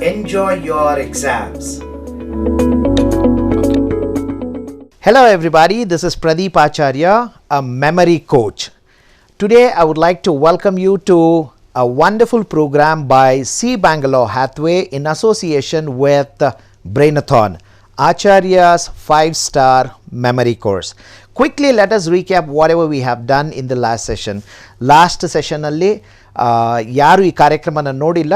enjoy your exams. Hello everybody, this is Pradeep Acharya, a memory coach. Today I would like to welcome you to a wonderful program by C Bangalore Hathway in association with Brainathon, Acharya's 5-star memory course. Quickly let us recap whatever we have done in the last session. Last session alli ಯಾರು ಈ ಕಾರ್ಯಕ್ರಮನ ನೋಡಿಲ್ಲ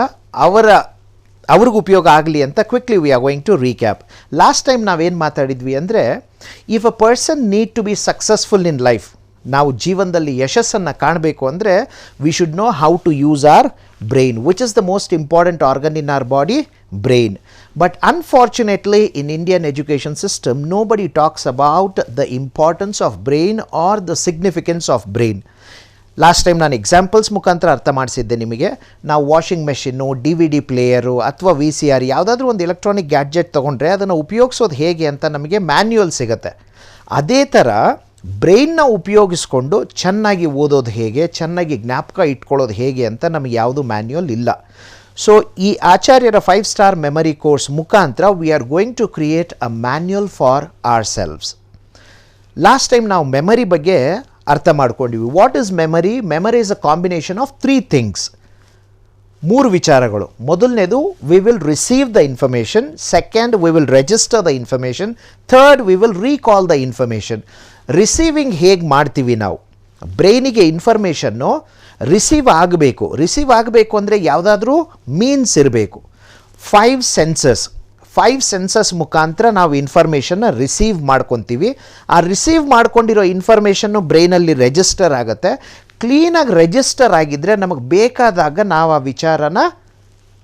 ಅವ್ರಿಗೆ ಉಪಯೋಗ ಆಗಲಿ ಅಂತ quickly we are going to recap. Last time ನಾವೇನು ಮಾತಾಡಿದ್ವಿ ಅಂದರೆ, if a person need to be successful in life, ನಾವು ಜೀವನದಲ್ಲಿ ಯಶಸ್ಸನ್ನು ಕಾಣಬೇಕು ಅಂದರೆ we should know how to use our brain, which is the most important organ in our body, brain. But unfortunately in Indian education system nobody talks about the importance of brain or the significance of brain. Last time ನಾನು examples ಮುಖಾಂತರ ಅರ್ಥ ಮಾಡಿಸಿದ್ದೆ ನಿಮಗೆ. ನಾವು washing machine, DVD player ಅಥವಾ VCR ಯಾವುದಾದ್ರೂ ಒಂದು electronic gadget ತೊಗೊಂಡ್ರೆ ಅದನ್ನು ಉಪಯೋಗಿಸೋದು ಹೇಗೆ ಅಂತ ನಮಗೆ ಮ್ಯಾನ್ಯುಯಲ್ ಸಿಗುತ್ತೆ. ಅದೇ ಥರ ಬ್ರೈನ್ನ ಉಪಯೋಗಿಸ್ಕೊಂಡು ಚೆನ್ನಾಗಿ ಓದೋದು ಹೇಗೆ, ಚೆನ್ನಾಗಿ ಜ್ಞಾಪಕ ಇಟ್ಕೊಳ್ಳೋದು ಹೇಗೆ ಅಂತ ನಮಗೆ ಯಾವುದು ಮ್ಯಾನ್ಯುಯಲ್ ಇಲ್ಲ. ಸೊ ಈ ಆಚಾರ್ಯರ 5-ಸ್ಟಾರ್ ಮೆಮರಿ ಕೋರ್ಸ್ ಮುಖಾಂತರ we are going to create a manual for ourselves. Last time ನಾವು ಮೆಮರಿ ಬಗ್ಗೆ ಅರ್ಥ ಮಾಡ್ಕೊಂಡಿವಿ. What is memory? Memory is a combination of 3 things. 3 ವಿಚಾರಗಳು. ಮೊದಲನೇದು, we will receive the information. Second, we will register the information. Third, we will recall the information. Receiving ಹೇಗೆ ಮಾಡ್ತೀವಿ ನಾವು? ಬ್ರೈನಿಗೆ information receive ಆಗಬೇಕು ಅಂದರೆ ಯಾವುದಾದ್ರೂ ಮೀನ್ಸ್ ಇರಬೇಕು. 5 ಸೆನ್ಸಸ್ ಮುಖಾಂತರ ನಾವು ಇನ್ಫಾರ್ಮೇಷನ್ನ ರಿಸೀವ್ ಮಾಡ್ಕೊತೀವಿ. ಆ ರಿಸೀವ್ ಮಾಡ್ಕೊಂಡಿರೋ ಇನ್ಫಾರ್ಮೇಷನ್ನು ಬ್ರೈನಲ್ಲಿ ರಿಜಿಸ್ಟರ್ ಆಗುತ್ತೆ. ಕ್ಲೀನಾಗಿ ರಿಜಿಸ್ಟರ್ ಆಗಿದ್ದರೆ ನಮಗೆ ಬೇಕಾದಾಗ ನಾವು ಆ ವಿಚಾರನ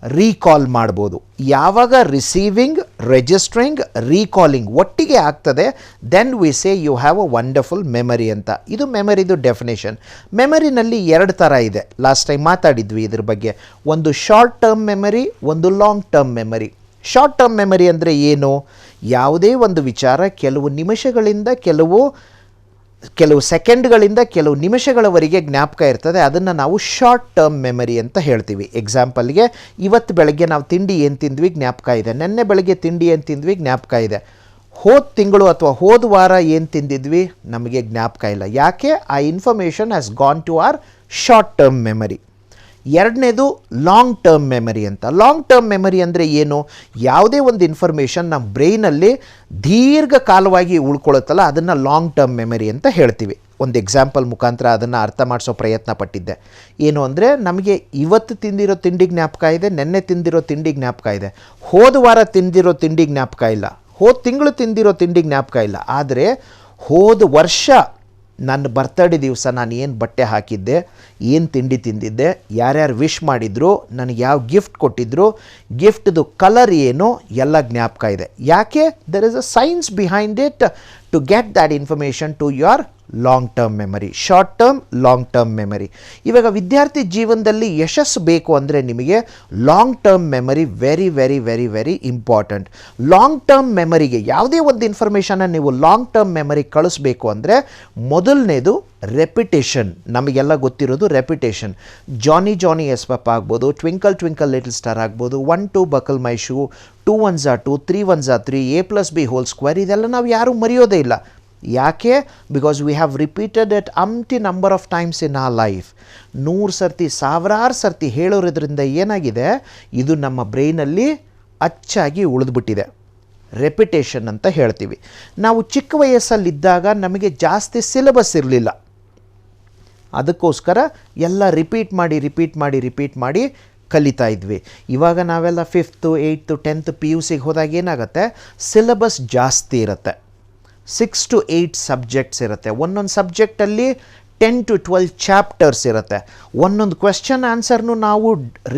ರೀಕಾಲ್ ಮಾಡ್ಬೋದು. ಯಾವಾಗ ರಿಸೀವಿಂಗ್, ರಿಜಿಸ್ಟ್ರಿಂಗ್, ರೀಕಾಲಿಂಗ್ ಒಟ್ಟಿಗೆ ಆಗ್ತದೆ, then we say you have a wonderful memory ಅಂತ. ಇದು ಮೆಮರಿದು ಡೆಫಿನೇಷನ್. ಮೆಮರಿನಲ್ಲಿ 2 ಥರ ಇದೆ. ಲಾಸ್ಟ್ ಟೈಮ್ ಮಾತಾಡಿದ್ವಿ ಇದ್ರ ಬಗ್ಗೆ. ಒಂದು ಶಾರ್ಟ್ ಟರ್ಮ್ ಮೆಮರಿ, ಒಂದು long term memory. Short term memory ಅಂದರೆ ಏನು? ಯಾವುದೇ ಒಂದು ವಿಚಾರ ಕೆಲವು ನಿಮಿಷಗಳಿಂದ ಕೆಲವು ಸೆಕೆಂಡ್ಗಳಿಂದ ಕೆಲವು ನಿಮಿಷಗಳವರೆಗೆ ಜ್ಞಾಪಕ ಇರ್ತದೆ. ಅದನ್ನು ನಾವು ಶಾರ್ಟ್ ಟರ್ಮ್ ಮೆಮರಿ ಅಂತ ಹೇಳ್ತೀವಿ. ಎಕ್ಸಾಂಪಲ್ಗೆ, ಇವತ್ತು ಬೆಳಗ್ಗೆ ನಾವು ತಿಂಡಿ ಏನು ತಿಂದ್ವಿ ಜ್ಞಾಪಕ ಇದೆ, ನೆನ್ನೆ ಬೆಳಗ್ಗೆ ತಿಂಡಿ ಏನು ತಿಂದ್ವಿ ಜ್ಞಾಪಕ ಇದೆ, ಹೋದ ತಿಂಗಳು ಅಥವಾ ಹೋದ ವಾರ ಏನು ತಿಂದಿದ್ವಿ ನಮಗೆ ಜ್ಞಾಪಕ ಇಲ್ಲ. ಯಾಕೆ? ಆ information has gone to our short term memory. ಎರಡನೇದು ಲಾಂಗ್ ಟರ್ಮ್ ಮೆಮರಿ ಅಂತ. ಲಾಂಗ್ ಟರ್ಮ್ ಮೆಮರಿ ಅಂದರೆ ಏನು? ಯಾವುದೇ ಒಂದು ಇನ್ಫಾರ್ಮೇಷನ್ ನಮ್ಮ ಬ್ರೈನಲ್ಲಿ ದೀರ್ಘಕಾಲವಾಗಿ ಉಳ್ಕೊಳ್ಳುತ್ತಲ್ಲ, ಅದನ್ನು ಲಾಂಗ್ ಟರ್ಮ್ ಮೆಮರಿ ಅಂತ ಹೇಳ್ತೀವಿ. ಒಂದು ಎಕ್ಸಾಂಪಲ್ ಮುಖಾಂತರ ಅದನ್ನು ಅರ್ಥ ಮಾಡಿಸೋ ಪ್ರಯತ್ನ ಪಟ್ಟಿದ್ದೆ. ಏನು ಅಂದರೆ, ನಮಗೆ ಇವತ್ತು ತಿಂದಿರೋ ತಿಂಡಿ ಜ್ಞಾಪಕ ಇದೆ, ನೆನ್ನೆ ತಿಂದಿರೋ ತಿಂಡಿ ಜ್ಞಾಪಕ ಇದೆ, ಹೋದ ವಾರ ತಿಂದಿರೋ ತಿಂಡಿ ಜ್ಞಾಪಕ ಇಲ್ಲ, ಹೋದ ತಿಂಗಳು ತಿಂದಿರೋ ತಿಂಡಿ ಜ್ಞಾಪಕ ಇಲ್ಲ. ಆದರೆ ಹೋದ ವರ್ಷ ನನ್ನ ಬರ್ತಡೇ ದಿವಸ ನಾನು ಏನು ಬಟ್ಟೆ ಹಾಕಿದ್ದೆ, ಏನು ತಿಂಡಿ ತಿಂದಿದ್ದೆ, ಯಾರ್ಯಾರು ವಿಶ್ ಮಾಡಿದ್ರು, ನನಗೆ ಯಾವ ಗಿಫ್ಟ್ ಕೊಟ್ಟಿದ್ರು, ಗಿಫ್ಟ್ದು ಕಲರ್ ಏನು, ಎಲ್ಲ ಜ್ಞಾಪಕ ಇದೆ. ಯಾಕೆ? There is a science behind it to get that information to your long term memory. Short term, long term memory. ಇವಾಗ ವಿದ್ಯಾರ್ಥಿ ಜೀವನದಲ್ಲಿ ಯಶಸ್ಸು ಬೇಕು ಅಂದರೆ ನಿಮಗೆ long term memory very very very very important. Long term ಮೆಮರಿಗೆ ಯಾವುದೇ ಒಂದು ಇನ್ಫಾರ್ಮೇಷನ್ನ ನೀವು ಲಾಂಗ್ ಟರ್ಮ್ ಮೆಮರಿ ಕಳಿಸ್ಬೇಕು ಅಂದರೆ ಮೊದಲನೇದು ರೆಪಿಟೇಷನ್. ನಮಗೆಲ್ಲ ಗೊತ್ತಿರೋದು ರೆಪಿಟೇಷನ್. ಜಾನಿ ಎಸ್ ಪಪ್ಪ ಆಗ್ಬೋದು, ಟ್ವಿಂಕಲ್ ಟ್ವಿಂಕಲ್ ಲಿಟಲ್ ಸ್ಟಾರ್ ಆಗ್ಬೋದು, 1 2 buccal my shoe, 2 1s are 2, 3 1s are 3, a+b², ಇದೆಲ್ಲ ನಾವು ಯಾರೂ ಮರೆಯೋದೇ ಇಲ್ಲ. ಯಾಕೆ? Because we have repeated it n number of times in our life. 100 ಸರ್ತಿ, ಸಾವಿರಾರು ಸರ್ತಿ ಹೇಳೋದ್ರಿಂದ ಏನಾಗಿದೆ, ಇದು ನಮ್ಮ ಬ್ರೈನಲ್ಲಿ ಅಚ್ಚಾಗಿ ಉಳಿದ್ಬಿಟ್ಟಿದೆ. ರೆಪಿಟೇಷನ್ ಅಂತ ಹೇಳ್ತೀವಿ. ನಾವು ಚಿಕ್ಕ ವಯಸ್ಸಲ್ಲಿದ್ದಾಗ ನಮಗೆ ಜಾಸ್ತಿ ಸಿಲೆಬಸ್ ಇರಲಿಲ್ಲ, ಅದಕ್ಕೋಸ್ಕರ ಎಲ್ಲ ರಿಪೀಟ್ ಮಾಡಿ ಕಲಿತಾ ಇದ್ವಿ. ಇವಾಗ ನಾವೆಲ್ಲ 5th 8th 10th PUCಗೆ ಹೋದಾಗ ಏನಾಗುತ್ತೆ, ಸಿಲೆಬಸ್ ಜಾಸ್ತಿ ಇರುತ್ತೆ. 6 to 8 ಸಬ್ಜೆಕ್ಟ್ಸ್ ಇರುತ್ತೆ. ಒಂದೊಂದು ಸಬ್ಜೆಕ್ಟಲ್ಲಿ 10 to 12 ಚಾಪ್ಟರ್ಸ್ ಇರುತ್ತೆ. ಒಂದೊಂದು ಕ್ವೆಶ್ಚನ್ ಆನ್ಸರ್ನು ನಾವು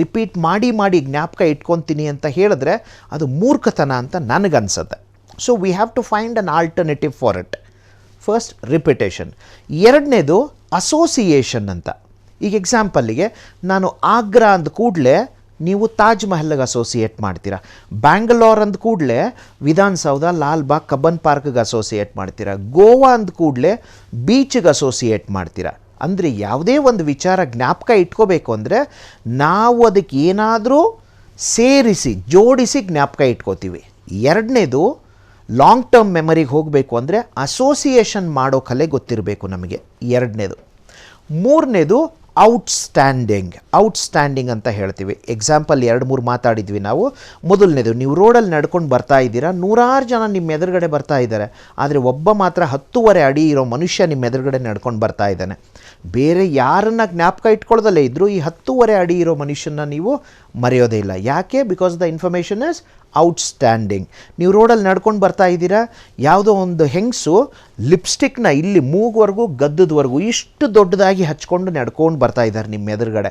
ರಿಪೀಟ್ ಮಾಡಿ ಜ್ಞಾಪಕ ಇಟ್ಕೊತೀನಿ ಅಂತ ಹೇಳಿದ್ರೆ ಅದು ಮೂರ್ಖತನ ಅಂತ ನನಗನ್ಸುತ್ತೆ. So we have to find an alternative for it. First repetition. ಎರಡನೇದು ಅಸೋಸಿಯೇಷನ್ ಅಂತ. ಈಗ ಎಕ್ಸಾಂಪಲ್ಲಿಗೆ, ನಾನು ಆಗ್ರಾ ಅಂದ ಕೂಡಲೇ ನೀವು ತಾಜ್ ಮಹಲ್ಗೆ ಅಸೋಸಿಯೇಟ್ ಮಾಡ್ತೀರಾ. ಬ್ಯಾಂಗ್ಳೂರ್ ಅಂದ ಕೂಡಲೇ ವಿಧಾನಸೌಧ, ಲಾಲ್ಬಾಗ್, ಕಬ್ಬನ್ ಪಾರ್ಕ್ಗೆ ಅಸೋಸಿಯೇಟ್ ಮಾಡ್ತೀರಾ. ಗೋವಾ ಅಂದ ಕೂಡಲೇ ಬೀಚ್ಗೆ ಅಸೋಸಿಯೇಟ್ ಮಾಡ್ತೀರಾ. ಅಂದರೆ ಯಾವುದೇ ಒಂದು ವಿಚಾರ ಜ್ಞಾಪಕ ಇಟ್ಕೋಬೇಕು ಅಂದರೆ ನಾವು ಅದಕ್ಕೆ ಏನಾದರೂ ಸೇರಿಸಿ ಜೋಡಿಸಿ ಜ್ಞಾಪಕ ಇಟ್ಕೋತೀವಿ. ಎರಡನೇದು ಲಾಂಗ್ ಟರ್ಮ್ ಮೆಮರಿಗೆ ಹೋಗಬೇಕು ಅಂದರೆ ಅಸೋಸಿಯೇಷನ್ ಮಾಡೋ ಕಲೆ ಗೊತ್ತಿರಬೇಕು ನಮಗೆ, ಎರಡನೇದು. ಮೂರನೇದು ಔಟ್ಸ್ಟ್ಯಾಂಡಿಂಗ್ ಅಂತ ಹೇಳ್ತೀವಿ. ಎಕ್ಸಾಂಪಲ್ 2-3 ಮಾತಾಡಿದ್ವಿ ನಾವು. ಮೊದಲನೇದು, ನೀವು ರೋಡಲ್ಲಿ ನಡ್ಕೊಂಡು ಬರ್ತಾ ಇದ್ದೀರಾ, 100 ಜನ ನಿಮ್ಮ ಎದುರುಗಡೆ ಬರ್ತಾ ಇದ್ದಾರೆ, ಆದರೆ ಒಬ್ಬ ಮಾತ್ರ 10.5 ಅಡಿ ಇರೋ ಮನುಷ್ಯ ನಿಮ್ಮ ಎದುರುಗಡೆ ನಡ್ಕೊಂಡು ಬರ್ತಾ ಇದ್ದಾನೆ. ಬೇರೆ ಯಾರನ್ನ ಜ್ಞಾಪಕ ಇಟ್ಕೊಳ್ಳೋದಲ್ಲೇ ಇದ್ದರೂ ಈ 10.5 ಅಡಿ ಇರೋ ಮನುಷ್ಯನ ನೀವು ಮರೆಯೋದೇ ಇಲ್ಲ. ಯಾಕೆ? Because the information is outstanding. ನೀವು ರೋಡಲ್ಲಿ ನಡ್ಕೊಂಡು ಬರ್ತಾ ಇದ್ದೀರಾ, ಯಾವುದೋ ಒಂದು ಹೆಂಗಸು ಲಿಪ್ಸ್ಟಿಕ್ನ ಇಲ್ಲಿ ಮೂಗುವರೆಗೂ ಗದ್ದದವರೆಗೂ ಇಷ್ಟು ದೊಡ್ಡದಾಗಿ ಹಚ್ಕೊಂಡು ನಡ್ಕೊಂಡು ಬರ್ತಾ ಇದ್ದಾರೆ ನಿಮ್ಮ ಎದುರುಗಡೆ.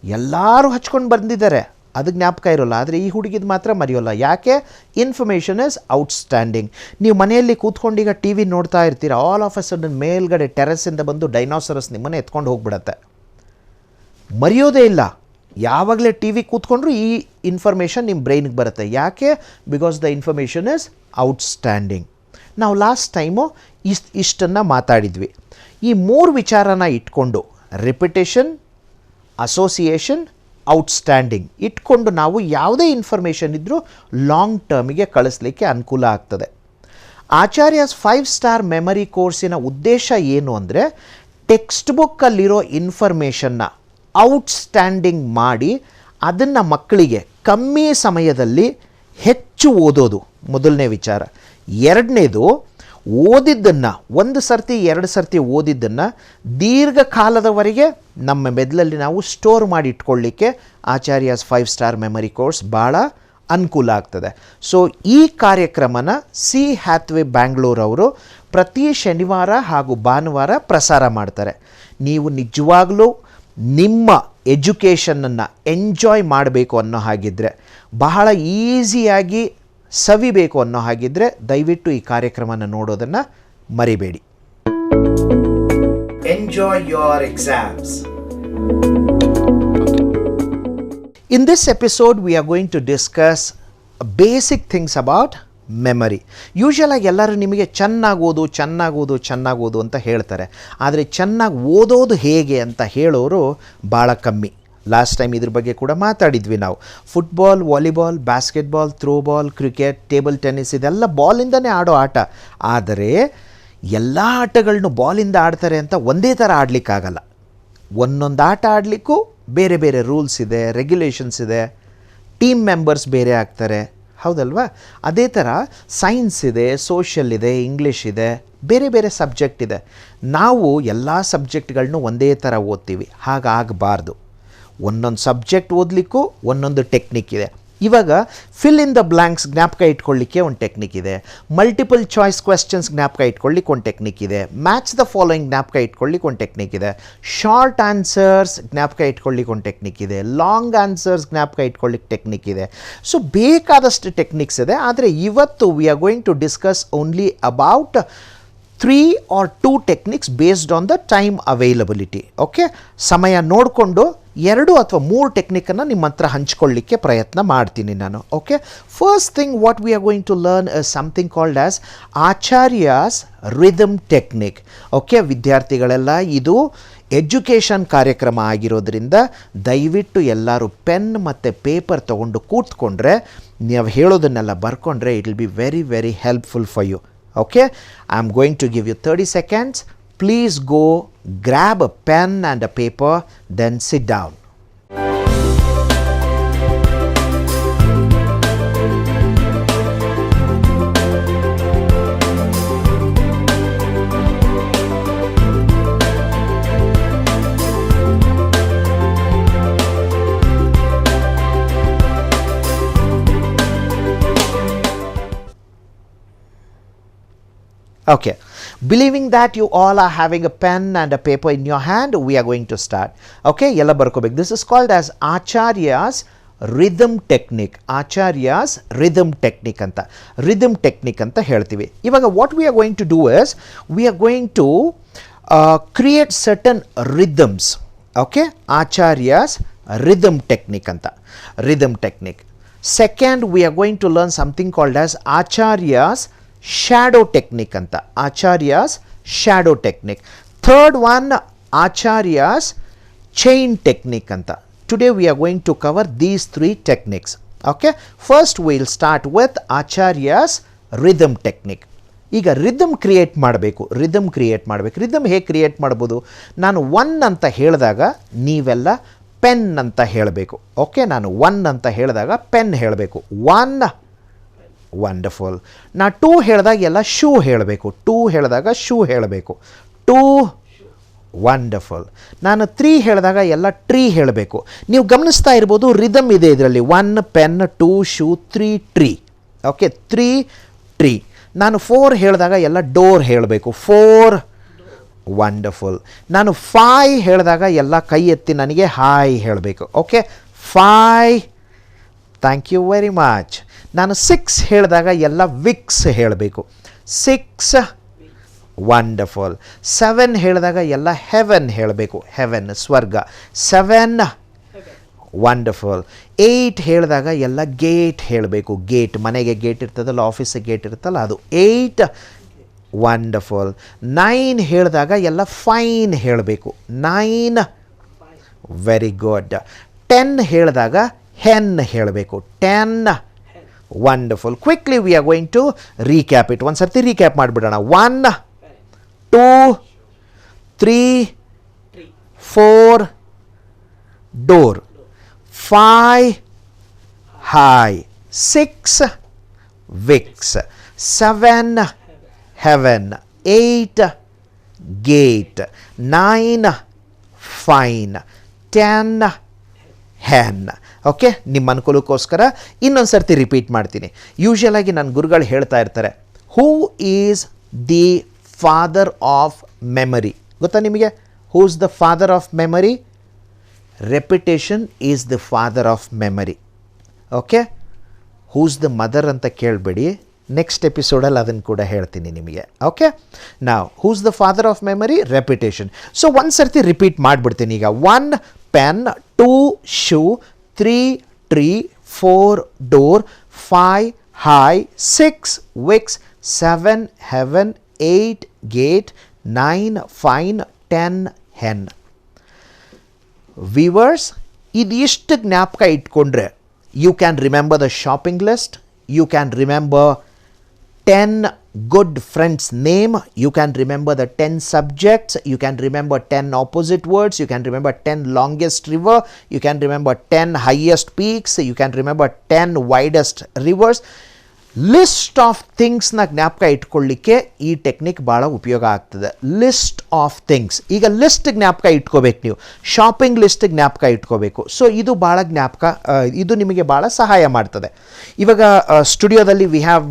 ಎಲ್ಲರೂ ಹಚ್ಕೊಂಡು ಬಂದಿದ್ದಾರೆ, ಅದು ಜ್ಞಾಪಕ ಇರೋಲ್ಲ, ಆದರೆ ಈ ಹುಡುಗಿದು ಮಾತ್ರ ಮರೆಯೋಲ್ಲ. ಯಾಕೆ? Information is outstanding. ನೀವು ಮನೆಯಲ್ಲಿ ಕೂತ್ಕೊಂಡೀಗ ಟಿ ವಿ ನೋಡ್ತಾ ಇರ್ತೀರ, ಆಲ್ ಆಫ್ ಅ ಸಡನ್ ಮೇಲ್ಗಡೆ ಟೆರೆಸ್ಸಿಂದ ಬಂದು ಡೈನೋಸರಸ್ ನಿಮ್ಮನ್ನೇ ಎತ್ಕೊಂಡು ಹೋಗ್ಬಿಡತ್ತೆ, ಮರೆಯೋದೇ ಇಲ್ಲ. ಯಾವಾಗಲೇ ಟಿ ವಿ ಕೂತ್ಕೊಂಡ್ರು ಈ ಇನ್ಫಾರ್ಮೇಷನ್ ನಿಮ್ಮ ಬ್ರೈನ್ಗೆ ಬರುತ್ತೆ. ಯಾಕೆ? Because the information is outstanding. ನಾವು ಲಾಸ್ಟ್ ಟೈಮು ಇಷ್ಟನ್ನು ಮಾತಾಡಿದ್ವಿ. ಈ 3 ವಿಚಾರನ ಇಟ್ಕೊಂಡು, ರಿಪಿಟೇಷನ್, ಅಸೋಸಿಯೇಷನ್, ಔಟ್ಸ್ಟ್ಯಾಂಡಿಂಗ್ ಇಟ್ಕೊಂಡು ನಾವು ಯಾವುದೇ ಇನ್ಫಾರ್ಮೇಷನ್ ಇದ್ದರೂ ಲಾಂಗ್ ಟರ್ಮಿಗೆ ಕಳಿಸ್ಲಿಕ್ಕೆ ಅನುಕೂಲ ಆಗ್ತದೆ. ಆಚಾರ್ಯಸ್ 5 ಸ್ಟಾರ್ ಮೆಮರಿ ಕೋರ್ಸಿನ ಉದ್ದೇಶ ಏನು ಅಂದರೆ, ಟೆಕ್ಸ್ಟ್ ಬುಕ್ಕಲ್ಲಿರೋ ಇನ್ಫಾರ್ಮೇಷನ್ನ ಔಟ್ಸ್ಟ್ಯಾಂಡಿಂಗ್ ಮಾಡಿ ಅದನ್ನು ಮಕ್ಕಳಿಗೆ ಕಮ್ಮಿ ಸಮಯದಲ್ಲಿ ಹೆಚ್ಚು ಓದೋದು ಮೊದಲನೇ ವಿಚಾರ. ಎರಡನೇದು, ಓದಿದ್ದನ್ನು 1 ಸರ್ತಿ 2 ಸರ್ತಿ ಓದಿದ್ದನ್ನು ದೀರ್ಘಕಾಲದವರೆಗೆ ನಮ್ಮ ಮೆದುಳಲ್ಲಿ ನಾವು ಸ್ಟೋರ್ ಮಾಡಿ ಇಟ್ಕೊಳ್ಳಿಕ್ಕೆ ಆಚಾರ್ಯಸ್ 5 ಸ್ಟಾರ್ ಮೆಮರಿ ಕೋರ್ಸ್ ಭಾಳ ಅನುಕೂಲ ಆಗ್ತದೆ. ಸೊ ಈ ಕಾರ್ಯಕ್ರಮನ ಸಿ ಹ್ಯಾಥ್ವೇ ಬ್ಯಾಂಗ್ಳೂರ್ ಅವರು ಪ್ರತಿ ಶನಿವಾರ ಹಾಗೂ ಭಾನುವಾರ ಪ್ರಸಾರ ಮಾಡ್ತಾರೆ. ನೀವು ನಿಜವಾಗ್ಲೂ ನಿಮ್ಮ ಎಜುಕೇಷನನ್ನು ಎಂಜಾಯ್ ಮಾಡಬೇಕು ಅನ್ನೋ ಹಾಗಿದ್ದರೆ, ಬಹಳ ಈಸಿಯಾಗಿ ಸವಿಬೇಕು ಅನ್ನೋ ಹಾಗಿದ್ದರೆ ದಯವಿಟ್ಟು ಈ ಕಾರ್ಯಕ್ರಮನ ನೋಡೋದನ್ನು ಮರಿಬೇಡಿ. Enjoy your exams. In this episode, we are going to discuss basic things about memory. ಯೂಶಲಾಗಿ ಎಲ್ಲರೂ ನಿಮಗೆ ಚೆನ್ನಾಗಿ ಓದು ಅಂತ ಹೇಳ್ತಾರೆ, ಆದರೆ ಚೆನ್ನಾಗಿ ಓದೋದು ಹೇಗೆ ಅಂತ ಹೇಳೋರು ಭಾಳ ಕಮ್ಮಿ. ಲಾಸ್ಟ್ ಟೈಮ್ ಇದ್ರ ಬಗ್ಗೆ ಕೂಡ ಮಾತಾಡಿದ್ವಿ ನಾವು. Football, volleyball, basketball, throwball, cricket, table tennis ಇದೆಲ್ಲ ಬಾಲಿಂದನೇ ಆಡೋ ಆಟ. ಆದರೆ ಎಲ್ಲ ಆಟಗಳನ್ನೂ ಬಾಲಿಂದ ಆಡ್ತಾರೆ ಅಂತ ಒಂದೇ ಥರ ಆಡಲಿಕ್ಕಾಗಲ್ಲ. ಒಂದೊಂದು ಆಟ ಆಡಲಿಕ್ಕೂ ಬೇರೆ ಬೇರೆ ರೂಲ್ಸ್ ಇದೆ, ರೆಗ್ಯುಲೇಷನ್ಸ್ ಇದೆ, ಟೀಮ್ ಮೆಂಬರ್ಸ್ ಬೇರೆ ಆಗ್ತಾರೆ, ಹೌದಲ್ವಾ? ಅದೇ ಥರ ಸೈನ್ಸ್ ಇದೆ, ಸೋಷಿಯಲ್ ಇದೆ, ಇಂಗ್ಲೀಷ್ ಇದೆ, ಬೇರೆ ಬೇರೆ ಸಬ್ಜೆಕ್ಟ್ ಇದೆ. ನಾವು ಎಲ್ಲ ಸಬ್ಜೆಕ್ಟ್ಗಳನ್ನೂ ಒಂದೇ ಥರ ಓದ್ತೀವಿ, ಹಾಗಾಗಬಾರ್ದು. ಒಂದೊಂದು ಸಬ್ಜೆಕ್ಟ್ ಓದಲಿಕ್ಕೂ ಒಂದೊಂದು ಟೆಕ್ನಿಕ್ ಇದೆ. ಇವಾಗ ಫಿಲ್ ಇನ್ ದ ಬ್ಲ್ಯಾಂಕ್ಸ್ ಜ್ಞಾಪಕ ಇಟ್ಕೊಳ್ಳಿಕ್ಕೆ ಒಂದು ಟೆಕ್ನಿಕ್ ಇದೆ, ಮಲ್ಟಿಪಲ್ ಚಾಯ್ಸ್ ಕ್ವೆಶ್ಚನ್ಸ್ ಜ್ಞಾಪಕ ಇಟ್ಕೊಳ್ಳಿಕ್ಕೆ ಒಂದು ಟೆಕ್ನಿಕ್ ಇದೆ, ಮ್ಯಾಚ್ ದ ಫಾಲೋಯಿಂಗ್ ಜ್ಞಾಪಕ ಇಟ್ಕೊಳ್ಳಿಕ್ಕೆ ಒಂದು ಟೆಕ್ನಿಕ್ ಇದೆ, ಶಾರ್ಟ್ ಆನ್ಸರ್ಸ್ ಜ್ಞಾಪಕ ಇಟ್ಕೊಳ್ಳಿಕ್ಕೆ ಒಂದು ಟೆಕ್ನಿಕ್ ಇದೆ, ಲಾಂಗ್ ಆನ್ಸರ್ಸ್ ಜ್ಞಾಪಕ ಇಟ್ಕೊಳ್ಳಿಕ್ಕೆ ಟೆಕ್ನಿಕ್ ಇದೆ. ಸೊ ಬೇಕಾದಷ್ಟು ಟೆಕ್ನಿಕ್ಸ್ ಇದೆ. ಆದರೆ ಇವತ್ತು we are going to discuss only about 3 or 2 techniques based on the time availability. Okay, ಸಮಯ ನೋಡಿಕೊಂಡು 2 ಅಥವಾ 3 ಟೆಕ್ನಿಕನ್ನು ನಿಮ್ಮ ಹತ್ರ ಹಂಚ್ಕೊಳ್ಳಿಕ್ಕೆ ಪ್ರಯತ್ನ ಮಾಡ್ತೀನಿ ನಾನು. Okay, first thing what we are going to learn is something called as Acharya's rhythm technique. Okay ವಿದ್ಯಾರ್ಥಿಗಳೆಲ್ಲ, ಇದು ಎಜುಕೇಷನ್ ಕಾರ್ಯಕ್ರಮ ಆಗಿರೋದ್ರಿಂದ ದಯವಿಟ್ಟು ಎಲ್ಲರೂ ಪೆನ್ ಮತ್ತು ಪೇಪರ್ ತೊಗೊಂಡು ಕೂತ್ಕೊಂಡ್ರೆ, ನೀವು ಹೇಳೋದನ್ನೆಲ್ಲ ಬರ್ಕೊಂಡ್ರೆ it will be very very helpful for you. Okay, I am going to give you 30 seconds. Please go grab a pen and a paper, then sit down. Okay, believing that you all are having a pen and a paper in your hand, we are going to start. Okay, yella barkobek. This is called as Acharya's rhythm technique. Acharya's rhythm technique anta. Rhythm technique anta ಹೇಳ್ತೀವಿ. ಇವಾಗ what we are going to do is, we are going to create certain rhythms. Okay, Acharya's rhythm technique anta. Rhythm technique. Second, we are going to learn something called as Acharya's shadow technique anta. Acharya's shadow technique. Third one, Acharya's chain technique anta. Today we are going to cover these 3 techniques. Okay, first we'll start with Acharya's rhythm technique. ಈಗ rhythm create ಮಾಡಬೇಕು. Rhythm ಹೇಗೆ create ಮಾಡ್ಬೋದು? ನಾನು 1 ಅಂತ ಹೇಳಿದಾಗ ನೀವೆಲ್ಲ pen ಅಂತ ಹೇಳಬೇಕು. ಓಕೆ, ನಾನು 1 ಅಂತ ಹೇಳಿದಾಗ ಪೆನ್ ಹೇಳಬೇಕು. 1, ವಂಡರ್ಫುಲ್. ನಾ 2 ಹೇಳಿದಾಗ ಎಲ್ಲ ಶೂ ಹೇಳಬೇಕು. 2 ಹೇಳಿದಾಗ ಶೂ ಹೇಳಬೇಕು. 2, ವಂಡರ್ಫುಲ್. ನಾನು 3 ಹೇಳಿದಾಗ ಎಲ್ಲ ಟ್ರೀ ಹೇಳಬೇಕು. ನೀವು ಗಮನಿಸ್ತಾ ಇರ್ಬೋದು, ರಿದಮ್ ಇದೆ ಇದರಲ್ಲಿ. 1 pen, 2 shoe, 3 tree. Okay, 3 tree. ನಾನು 4 ಹೇಳಿದಾಗ ಎಲ್ಲ ಡೋರ್ ಹೇಳಬೇಕು. 4, ವಂಡರ್ಫುಲ್. ನಾನು 5 ಹೇಳಿದಾಗ ಎಲ್ಲ ಕೈ ಎತ್ತಿ ನನಗೆ ಹಾಯ್ ಹೇಳಬೇಕು. Okay, 5, thank you very much. ನಾನು 6 ಹೇಳಿದಾಗ ಎಲ್ಲ ವಿಕ್ಸ್ ಹೇಳಬೇಕು. 6, ವಂಡರ್ಫುಲ್. 7 ಹೇಳಿದಾಗ ಎಲ್ಲ ಹೆವೆನ್ ಹೇಳಬೇಕು. ಹೆವೆನ್, ಸ್ವರ್ಗ. 7, ವಂಡರ್ಫುಲ್. 8 ಹೇಳಿದಾಗ ಎಲ್ಲ ಗೇಟ್ ಹೇಳಬೇಕು. ಗೇಟ್, ಮನೆಗೆ ಗೇಟ್ ಇರ್ತದಲ್ಲ, ಆಫೀಸಿಗೆ ಗೇಟ್ ಇರುತ್ತಲ್ಲ ಅದು. 8, ವಂಡರ್ಫುಲ್. 9 ಹೇಳಿದಾಗ ಎಲ್ಲ ಫೈನ್ ಹೇಳಬೇಕು. 9, ವೆರಿ ಗುಡ್. 10 ಹೇಳಿದಾಗ ಹೆನ್ ಹೇಳಬೇಕು. 10, wonderful. Quickly we are going to recap it. ಒಂದು ಸರ್ತಿ ರೀಕ್ಯಾಪ್ ಮಾಡಿಬಿಡೋಣ. 1, 2, 3, 4 door, 5 high, 6 wicks, 7 heaven, 8 gate, 9 fine, 10 hen. Okay, ನಿಮ್ಮ ಅನುಕೂಲಕ್ಕೋಸ್ಕರ ಇನ್ನೊಂದು ಸರ್ತಿ ರಿಪೀಟ್ ಮಾಡ್ತೀನಿ. ಯೂಶುವಲಾಗಿ ನನ್ನ ಗುರುಗಳು ಹೇಳ್ತಾ ಇರ್ತಾರೆ, who is the father of memory? ಗೊತ್ತಾ ನಿಮಗೆ? Who is the father of memory? Repetition is the father of memory. Okay, who's the mother ಅಂತ ಕೇಳಬೇಡಿ, ನೆಕ್ಸ್ಟ್ ಎಪಿಸೋಡಲ್ಲಿ ಅದನ್ನು ಕೂಡ ಹೇಳ್ತೀನಿ ನಿಮಗೆ. ಓಕೆ, ನಾವು who's the father of memory? Repetition. So ಒಂದು ಸರ್ತಿ ರಿಪೀಟ್ ಮಾಡಿಬಿಡ್ತೀನಿ ಈಗ. 1 pen, 2 shoe, 3 tree, 4 door, 5 hi, 6 Vicks, 7 heaven, 8 gate, 9 fine, 10 hen. Viewers, ಇದಿಷ್ಟು ಜ್ಞಾಪಕ ಇಟ್ಕೊಂಡ್ರೆ you can remember the shopping list, you can remember 10 good friends name, you can remember the 10 subjects, you can remember 10 opposite words, you can remember 10 longest river, you can remember 10 highest peaks, you can remember 10 widest rivers. List of ಥಿಂಗ್ಸ್ನ ಜ್ಞಾಪಕ ಇಟ್ಕೊಳ್ಳಿಕ್ಕೆ ಈ technique ಭಾಳ ಉಪಯೋಗ ಆಗ್ತದೆ. List of things. ಈಗ list ಜ್ಞಾಪಕ ಇಟ್ಕೋಬೇಕು ನೀವು, ಶಾಪಿಂಗ್ ಲಿಸ್ಟ್ ಜ್ಞಾಪಕ ಇಟ್ಕೋಬೇಕು. ಸೊ ಇದು ಭಾಳ ಜ್ಞಾಪಕ, ಇದು ನಿಮಗೆ ಭಾಳ ಸಹಾಯ ಮಾಡ್ತದೆ. ಇವಾಗ ಸ್ಟುಡಿಯೋದಲ್ಲಿ ವಿ ಹ್ಯಾವ್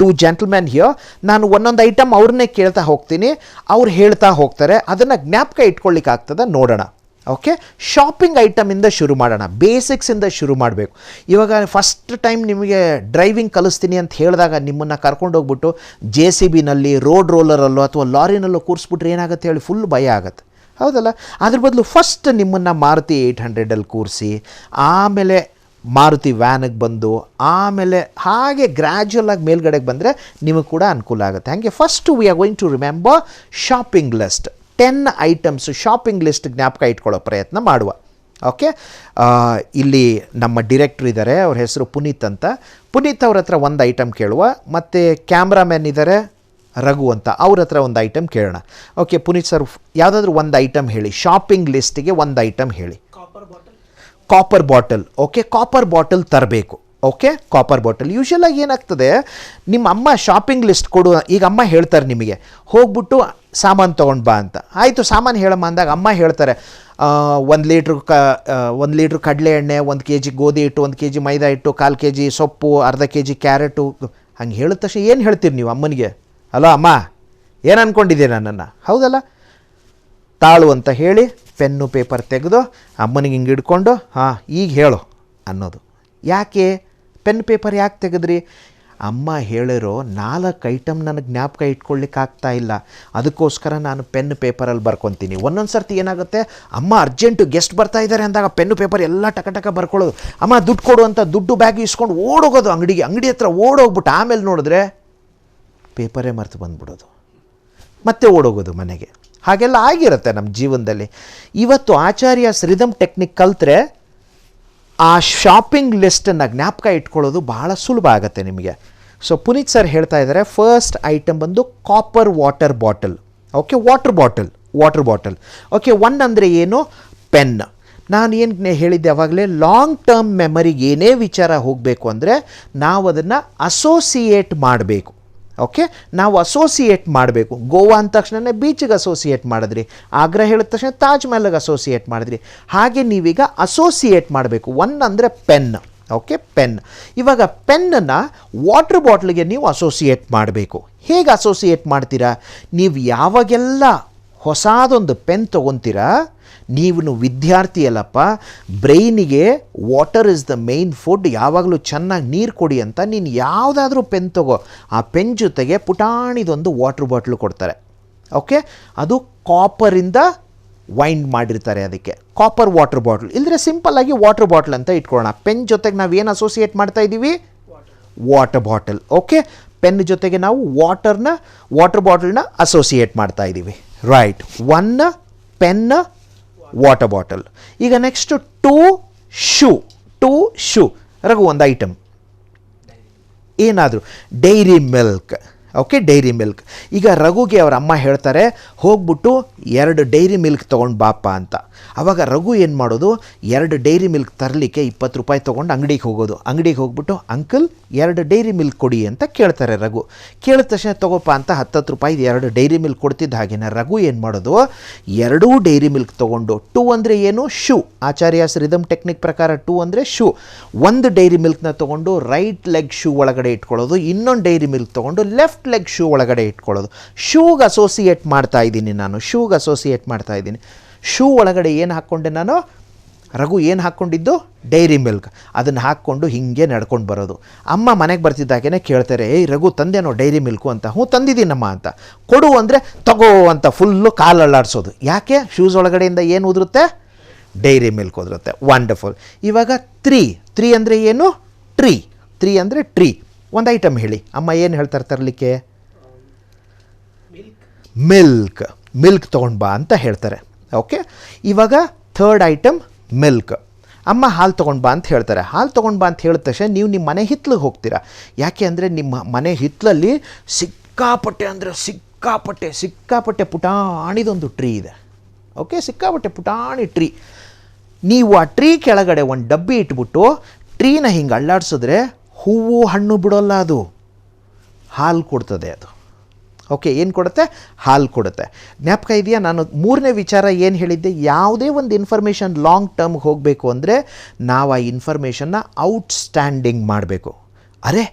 2 gentlemen ಹಿಯರ್. ನಾನು ಒಂದೊಂದು ಐಟಮ್ ಅವ್ರನ್ನೇ ಕೇಳ್ತಾ ಹೋಗ್ತೀನಿ, ಅವ್ರು ಹೇಳ್ತಾ ಹೋಗ್ತಾರೆ. ಅದನ್ನು ಜ್ಞಾಪಕ ಇಟ್ಕೊಳ್ಳಿಕ್ಕೆ ಆಗ್ತದೆ, ನೋಡೋಣ. ಓಕೆ, ಶಾಪಿಂಗ್ ಐಟಮಿಂದ ಶುರು ಮಾಡೋಣ. ಬೇಸಿಕ್ಸಿಂದ ಶುರು ಮಾಡಬೇಕು. ಇವಾಗ ಫಸ್ಟ್ ಟೈಮ್ ನಿಮಗೆ ಡ್ರೈವಿಂಗ್ ಕಲಿಸ್ತೀನಿ ಅಂತ ಹೇಳಿದಾಗ ನಿಮ್ಮನ್ನು ಕರ್ಕೊಂಡೋಗ್ಬಿಟ್ಟು JCBನಲ್ಲಿ, ರೋಡ್ ರೋಲರಲ್ಲೋ ಅಥವಾ ಲಾರಿನಲ್ಲೋ ಕೂರಿಸ್ಬಿಟ್ರೆ ಏನಾಗುತ್ತೆ ಹೇಳಿ, ಫುಲ್ ಭಯ ಆಗುತ್ತೆ, ಹೌದಲ್ಲ? ಅದ್ರ ಬದಲು ಫಸ್ಟ್ ನಿಮ್ಮನ್ನು ಮಾರುತಿ 800ಅಲ್ಲಿ ಕೂರಿಸಿ, ಆಮೇಲೆ ಮಾರುತಿ ವ್ಯಾನಿಗೆ ಬಂದು, ಆಮೇಲೆ ಹಾಗೆ ಗ್ರ್ಯಾಜುವಲ್ ಆಗಿ ಮೇಲ್ಗಡೆಗೆ ಬಂದರೆ ನಿಮಗೆ ಕೂಡ ಅನುಕೂಲ ಆಗುತ್ತೆ. ಹಾಗೆ first we are going to remember shopping list. 10 items shopping list ಜ್ಞಾಪಕ ಇಟ್ಕೊಳ್ಳೋ ಪ್ರಯತ್ನ ಮಾಡುವ. ಓಕೆ, ಇಲ್ಲಿ ನಮ್ಮ ಡಿರೆಕ್ಟ್ರ್ ಇದ್ದಾರೆ, ಅವ್ರ ಹೆಸರು ಪುನೀತ್ ಅಂತ. ಪುನೀತ್ ಅವ್ರ ಹತ್ರ ಒಂದು ಐಟಮ್ ಕೇಳುವ, ಮತ್ತು ಕ್ಯಾಮ್ರಾಮ್ಯಾನ್ ಇದ್ದಾರೆ ರಘು ಅಂತ, ಅವ್ರ ಹತ್ರ ಒಂದು ಐಟಮ್ ಕೇಳೋಣ. ಓಕೆ ಪುನೀತ್ ಸರ್, ಯಾವುದಾದ್ರೂ ಒಂದು ಐಟಮ್ ಹೇಳಿ, ಶಾಪಿಂಗ್ ಲಿಸ್ಟಿಗೆ ಒಂದು ಐಟಮ್ ಹೇಳಿ. Copper bottle. Okay, copper bottle ತರಬೇಕು. Okay, copper bottle. ಯೂಶುವಲಾಗಿ ಏನಾಗ್ತದೆ, ನಿಮ್ಮ ಅಮ್ಮ ಶಾಪಿಂಗ್ ಲಿಸ್ಟ್ ಕೊಡು, ಈಗ ಅಮ್ಮ ಹೇಳ್ತಾರೆ ನಿಮಗೆ ಹೋಗ್ಬಿಟ್ಟು ಸಾಮಾನು ತೊಗೊಂಡು ಬಾ ಅಂತ. ಆಯಿತು, ಸಾಮಾನು ಹೇಳಮ್ಮ ಅಂದಾಗ ಅಮ್ಮ ಹೇಳ್ತಾರೆ 1 ಲೀಟ್ರ್ ಕಡಲೆ ಎಣ್ಣೆ, 1 kg ಗೋಧಿ ಹಿಟ್ಟು, 1 kg ಮೈದಾ ಹಿಟ್ಟು, 1/4 kg ಸೊಪ್ಪು, ಅರ್ಧ kg ಕ್ಯಾರೆಟು. ಹಂಗೆ ಹೇಳಿದ ತಕ್ಷಣ ಏನು ಹೇಳ್ತೀರಿ ನೀವು ಅಮ್ಮನಿಗೆ? ಹಲೋ ಅಮ್ಮ, ಏನು ಅಂದ್ಕೊಂಡಿದ್ದೀರಿ ನನ್ನನ್ನು, ಹೌದಲ್ಲ? ತಾಳು ಅಂತ ಹೇಳಿ ಪೆನ್ನು ಪೇಪರ್ ತೆಗೆದು ಅಮ್ಮನಿಗೆ ಹಿಂಗೆ ಹಿಡ್ಕೊಂಡು, ಹಾಂ ಈಗ ಹೇಳು ಅನ್ನೋದು. ಯಾಕೆ ಪೆನ್ ಪೇಪರ್ ಯಾಕೆ ತೆಗೆದ್ರಿ? ಅಮ್ಮ ಹೇಳಿರೋ 4 ಐಟಮ್ ನನಗೆ ಜ್ಞಾಪಕ ಇಟ್ಕೊಳ್ಳಿಕ್ಕೆ ಆಗ್ತಾ ಇಲ್ಲ, ಅದಕ್ಕೋಸ್ಕರ ನಾನು ಪೆನ್ ಪೇಪರಲ್ಲಿ ಬರ್ಕೊತೀನಿ. ಒಂದೊಂದು ಸರ್ತಿ ಏನಾಗುತ್ತೆ, ಅಮ್ಮ ಅರ್ಜೆಂಟು ಗೆಸ್ಟ್ ಬರ್ತಾ ಇದ್ದಾರೆ ಅಂದಾಗ ಪೆನ್ನು ಪೇಪರ್ ಎಲ್ಲ ಟಕ ಬರ್ಕೊಳ್ಳೋದು. ಅಮ್ಮ ದುಡ್ಡು ಕೊಡು ಅಂತ ದುಡ್ಡು ಬ್ಯಾಗ್ ಇಸ್ಕೊಂಡು ಓಡೋಗೋದು ಅಂಗಡಿ ಹತ್ರ ಓಡೋಗ್ಬಿಟ್ಟು, ಆಮೇಲೆ ನೋಡಿದ್ರೆ ಪೇಪರೇ ಮರೆತು ಬಂದುಬಿಡೋದು, ಮತ್ತೆ ಓಡೋಗೋದು ಮನೆಗೆ. ಹಾಗೆಲ್ಲ ಆಗಿರುತ್ತೆ ನಮ್ಮ ಜೀವನದಲ್ಲಿ. ಇವತ್ತು ಆಚಾರ್ಯಸ್ ರಿದಮ್ ಟೆಕ್ನಿಕ್ ಕಲ್ತ್ರೆ ಆ ಶಾಪಿಂಗ್ ಲಿಸ್ಟನ್ನು ಜ್ಞಾಪಕ ಇಟ್ಕೊಳ್ಳೋದು ಭಾಳ ಸುಲಭ ಆಗುತ್ತೆ ನಿಮಗೆ. ಸೊ ಪುನೀತ್ ಸರ್ ಹೇಳ್ತಾ ಇದ್ದಾರೆ, ಫಸ್ಟ್ ಐಟಮ್ ಬಂದು copper water bottle. Okay, water bottle. Okay, one ಅಂದರೆ ಏನು? ಪೆನ್. ನಾನು ಏನು ಹೇಳಿದ್ದೆ ಆವಾಗಲೇ, ಲಾಂಗ್ ಟರ್ಮ್ ಮೆಮರಿಗೆ ಏನೇ ವಿಚಾರ ಹೋಗಬೇಕು ಅಂದರೆ ನಾವು ಅದನ್ನು ಅಸೋಸಿಯೇಟ್ ಮಾಡಬೇಕು. ಓಕೆ, ನಾವು ಅಸೋಸಿಯೇಟ್ ಮಾಡಬೇಕು. ಗೋವಾ ಅಂದ ತಕ್ಷಣ ಬೀಚಿಗೆ ಅಸೋಸಿಯೇಟ್ ಮಾಡಿದ್ರಿ, ಆಗ್ರಾ ಹೇಳಿದ ತಕ್ಷಣ ತಾಜ್ ಮಹಲ್ಗೆ ಅಸೋಸಿಯೇಟ್ ಮಾಡಿದ್ರಿ. ಹಾಗೆ ನೀವೀಗ ಅಸೋಸಿಯೇಟ್ ಮಾಡಬೇಕು. ಒನ್ ಅಂದರೆ ಪೆನ್. Okay, pen. ಇವಾಗ ಪೆನ್ನನ್ನು ವಾಟರ್ ಬಾಟ್ಲಿಗೆ ನೀವು ಅಸೋಸಿಯೇಟ್ ಮಾಡಬೇಕು. ಹೇಗೆ ಅಸೋಸಿಯೇಟ್ ಮಾಡ್ತೀರಾ? ನೀವು ಯಾವಾಗೆಲ್ಲ ಹೊಸದೊಂದು ಪೆನ್ ತೊಗೊತೀರಾ, ನೀವು ವಿದ್ಯಾರ್ಥಿ ಅಲ್ಲಪ್ಪ, ಬ್ರೈನಿಗೆ water is the main food, ಯಾವಾಗಲೂ ಚೆನ್ನಾಗಿ ನೀರು ಕೊಡಿ ಅಂತ ನೀನು ಯಾವುದಾದ್ರೂ ಪೆನ್ ತೊಗೋ, ಆ ಪೆನ್ ಜೊತೆಗೆ ಪುಟಾಣಿದೊಂದು ವಾಟರ್ ಬಾಟ್ಲು ಕೊಡ್ತಾರೆ. ಓಕೆ, ಅದು ಕಾಪರಿಂದ ವೈಂಡ್ ಮಾಡಿರ್ತಾರೆ, ಅದಕ್ಕೆ ಕಾಪರ್ ವಾಟರ್ ಬಾಟ್ಲ್. ಇಲ್ಲದ್ರೆ ಸಿಂಪಲ್ಲಾಗಿ ವಾಟರ್ ಬಾಟ್ಲ್ ಅಂತ ಇಟ್ಕೊಳ್ಳೋಣ. ಪೆನ್ ಜೊತೆಗೆ ನಾವು ಏನು ಅಸೋಸಿಯೇಟ್ ಮಾಡ್ತಾ ಇದ್ದೀವಿ? Water bottle. ಓಕೆ, ಪೆನ್ ಜೊತೆಗೆ ನಾವು ವಾಟರ್ ಬಾಟಲ್ನ ಅಸೋಸಿಯೇಟ್ ಮಾಡ್ತಾ ಇದ್ದೀವಿ. Right, one pen, water bottle. ಈಗ ನೆಕ್ಸ್ಟ್ ಟು ಶೂ. ರಘು ಒಂದು ಐಟಮ್ ಏನಾದರೂ dairy milk. Okay, dairy milk. ಈಗ ರಘುಗೆ ಅವ್ರ ಅಮ್ಮ ಹೇಳ್ತಾರೆ, ಹೋಗ್ಬಿಟ್ಟು 2 ಡೈರಿ ಮಿಲ್ಕ್ ತೊಗೊಂಡು ಬಾಪ ಅಂತ. ಆವಾಗ ರಘು ಏನು ಮಾಡೋದು, 2 ಡೈರಿ ಮಿಲ್ಕ್ ತರಲಿಕ್ಕೆ 20 ರೂಪಾಯಿ ತೊಗೊಂಡು ಅಂಗಡಿಗೆ ಹೋಗೋದು. ಅಂಗಡಿಗೆ ಹೋಗ್ಬಿಟ್ಟು, ಅಂಕಲ್ 2 ಡೈರಿ ಮಿಲ್ಕ್ ಕೊಡಿ ಅಂತ ಕೇಳ್ತಾರೆ ರಘು. ಕೇಳಿದ ತಕ್ಷಣ ತೊಗೋಪ್ಪ ಅಂತ 10 ರೂಪಾಯಿ 2 ಡೈರಿ ಮಿಲ್ಕ್ ಕೊಡ್ತಿದ್ದ ಹಾಗೆಯೇ ರಘು ಏನು ಮಾಡೋದು, 2 ಡೈರಿ ಮಿಲ್ಕ್ ತೊಗೊಂಡು, 2 ಅಂದರೆ ಏನು? ಶೂ. ಆಚಾರ್ಯಸ್ ರಿದಮ್ ಟೆಕ್ನಿಕ್ ಪ್ರಕಾರ 2 ಅಂದರೆ ಶೂ. 1 ಡೈರಿ ಮಿಲ್ಕ್ನ ತೊಗೊಂಡು ರೈಟ್ ಲೆಗ್ ಶೂ ಒಳಗಡೆ ಇಟ್ಕೊಳ್ಳೋದು, ಇನ್ನೊಂದು ಡೈರಿ ಮಿಲ್ಕ್ ತೊಗೊಂಡು ಲೆಫ್ಟ್ ಲೆಗ್ ಶೂ ಒಳಗಡೆ ಇಟ್ಕೊಳ್ಳೋದು. ಶೂಗೆ ಅಸೋಸಿಯೇಟ್ ಮಾಡ್ತಾ ಇದ್ದೀನಿ ನಾನು, ಶೂ ಒಳಗಡೆ ಏನು ಹಾಕ್ಕೊಂಡೆ ನಾನು? ರಘು ಏನು ಹಾಕ್ಕೊಂಡಿದ್ದು? Dairy milk. ಅದನ್ನು ಹಾಕ್ಕೊಂಡು ಹೀಗೆ ನಡ್ಕೊಂಡು ಬರೋದು. ಅಮ್ಮ ಮನೆಗೆ ಬರ್ತಿದ್ದಾಗೇ ಕೇಳ್ತಾರೆ, ಏಯ್ ರಘು ತಂದೇನೋ ಡೈರಿ ಮಿಲ್ಕು ಅಂತ. ಹ್ಞೂ ತಂದಿದ್ದೀನಮ್ಮ ಅಂತ. ಕೊಡು ಅಂದರೆ ತಗೋ ಅಂತ ಫುಲ್ಲು ಕಾಲು ಅಲ್ಲಾಡಿಸೋದು. ಯಾಕೆ? ಶೂಸ್ ಒಳಗಡೆಯಿಂದ ಏನು ಉದುರುತ್ತೆ? ಡೈರಿ ಮಿಲ್ಕ್ ಉದುರುತ್ತೆ. ವಂಡರ್ಫುಲ್. ಇವಾಗ 3 ಅಂದರೆ ಏನು? ಟ್ರೀ ಅಂದರೆ ಟ್ರೀ. ಒಂದು ಐಟಮ್ ಹೇಳಿ, ಅಮ್ಮ ಏನು ಹೇಳ್ತಾರೆ ತರಲಿಕ್ಕೆ? ಮಿಲ್ಕ್ ತೊಗೊಂಡು ಬಾ ಅಂತ ಹೇಳ್ತಾರೆ. ಓಕೆ, ಇವಾಗ 3rd ಐಟಮ್ ಮಿಲ್ಕ್. ಅಮ್ಮ ಹಾಲು ತೊಗೊಂಡು ಬಾ ಅಂತ ಹೇಳ್ತಾರೆ. ಹಾಲು ತೊಗೊಂಡು ಬಾ ಅಂತ ಹೇಳಿದ ತಕ್ಷಣ ನೀವು ನಿಮ್ಮ ಮನೆ ಹಿತ್ಲಿಗೆ ಹೋಗ್ತೀರಾ. ಯಾಕೆ ಅಂದರೆ ನಿಮ್ಮ ಮನೆ ಹಿತ್ತಲಲ್ಲಿ ಸಿಕ್ಕಾಪಟ್ಟೆ ಪುಟಾಣಿದೊಂದು ಟ್ರೀ ಇದೆ. ಓಕೆ, ಸಿಕ್ಕಾಪಟ್ಟೆ ಪುಟಾಣಿ ಟ್ರೀ. ನೀವು ಆ ಟ್ರೀ ಕೆಳಗಡೆ ಒಂದು ಡಬ್ಬಿ ಇಟ್ಬಿಟ್ಟು ಟ್ರೀನ ಹಿಂಗೆ ಅಲ್ಲಾಡಿಸಿದ್ರೆ ಹೂವು ಹಣ್ಣು ಬಿಡೋಲ್ಲ, ಅದು ಹಾಲು ಕೊಡ್ತದೆ. ಅದು ಓಕೆ, ಏನು ಕೊಡುತ್ತೆ? ಹಾಲು ಕೊಡುತ್ತೆ. ಜ್ಞಾಪಕ ಇದೆಯಾ? ನಾನು 3ನೇ ವಿಚಾರ ಏನು ಹೇಳಿದ್ದೆ? ಯಾವುದೇ ಒಂದು ಇನ್ಫಾರ್ಮೇಷನ್ ಲಾಂಗ್ ಟರ್ಮ್ಗೆ ಹೋಗಬೇಕು ಅಂದರೆ ನಾವು ಆ ಇನ್ಫಾರ್ಮೇಷನ್ನ ಔಟ್ಸ್ಟ್ಯಾಂಡಿಂಗ್ ಮಾಡಬೇಕು. ಅರೆ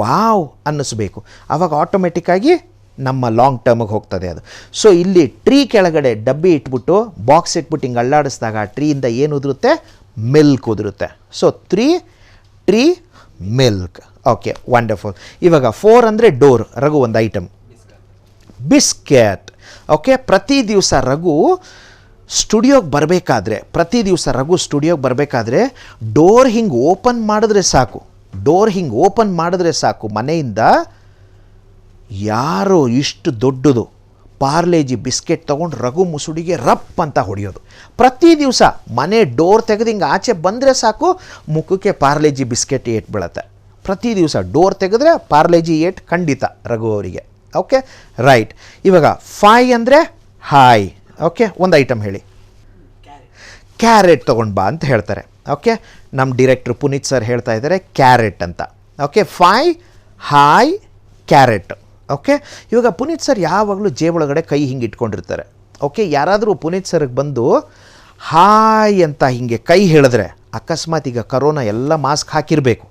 ವಾವ್ ಅನ್ನಿಸ್ಬೇಕು. ಆವಾಗ ಆಟೋಮೆಟಿಕ್ಕಾಗಿ ನಮ್ಮ ಲಾಂಗ್ ಟರ್ಮಿಗೆ ಹೋಗ್ತದೆ ಅದು. ಸೊ ಇಲ್ಲಿ ಟ್ರೀ ಕೆಳಗಡೆ ಡಬ್ಬಿ ಇಟ್ಬಿಟ್ಟು ಬಾಕ್ಸ್ ಇಟ್ಬಿಟ್ಟು ಹಿಂಗೆ ಅಲ್ಲಾಡಿಸಿದಾಗ ಆ ಟ್ರೀಯಿಂದ ಏನು ಉದುರುತ್ತೆ? ಮಿಲ್ಕ್ ಉದುರುತ್ತೆ. So tree milk. Okay, wonderful. ಇವಾಗ 4 ಅಂದರೆ ಡೋರ್. ರಘು ಒಂದು ಐಟಮ್ ಬಿಸ್ಕೆಟ್. ಓಕೆ, ಪ್ರತಿ ದಿವಸ ರಘು ಸ್ಟುಡಿಯೋಗೆ ಬರಬೇಕಾದ್ರೆ ಡೋರ್ ಹಿಂಗೆ ಓಪನ್ ಮಾಡಿದ್ರೆ ಸಾಕು, ಮನೆಯಿಂದ ಯಾರೋ ಇಷ್ಟು ದೊಡ್ಡದು ಪಾರ್ಲೇಜಿ ಬಿಸ್ಕೆಟ್ ತೊಗೊಂಡು ರಘು ಮುಸುಡಿಗೆ ರಪ್ ಅಂತ ಹೊಡೆಯೋದು. ಪ್ರತಿ ದಿವಸ ಮನೆ ಡೋರ್ ತೆಗೆದು ಹಿಂಗೆ ಆಚೆ ಬಂದರೆ ಸಾಕು, ಮುಖಕ್ಕೆ ಪಾರ್ಲೇಜಿ ಬಿಸ್ಕೆಟ್ ಏಟ್ ಬೀಳುತ್ತೆ. ಪ್ರತಿ ದಿವಸ ಡೋರ್ ತೆಗೆದ್ರೆ ಪಾರ್ಲೇಜಿ ಏಟ್ ಖಂಡಿತ ರಘು ಅವರಿಗೆ. Okay, right. ಇವಾಗ 5 ಅಂದರೆ ಹಾಯ್. ಓಕೆ, ಒಂದು ಐಟಮ್ ಹೇಳಿ. ಕ್ಯಾರೆಟ್ ತೊಗೊಂಡು ಬಾ ಅಂತ ಹೇಳ್ತಾರೆ. ಓಕೆ, ನಮ್ಮ ಡೈರೆಕ್ಟ್ರು ಪುನೀತ್ ಸರ್ ಹೇಳ್ತಾ ಇದ್ದಾರೆ ಕ್ಯಾರೆಟ್ ಅಂತ. Okay, 5 hi carrot. ಓಕೆ, ಇವಾಗ ಪುನೀತ್ ಸರ್ ಯಾವಾಗಲೂ ಜೇಬೊಳಗಡೆ ಕೈ ಹಿಂಗೆ ಇಟ್ಕೊಂಡಿರ್ತಾರೆ. ಓಕೆ, ಯಾರಾದರೂ ಪುನೀತ್ ಸರ್ಗೆ ಬಂದು ಹಾಯ್ ಅಂತ ಹಿಂಗೆ ಕೈ ಹೇಳಿದ್ರೆ, ಅಕಸ್ಮಾತ್ ಈಗ ಕರೋನಾ ಎಲ್ಲ ಮಾಸ್ಕ್ ಹಾಕಿರಬೇಕು.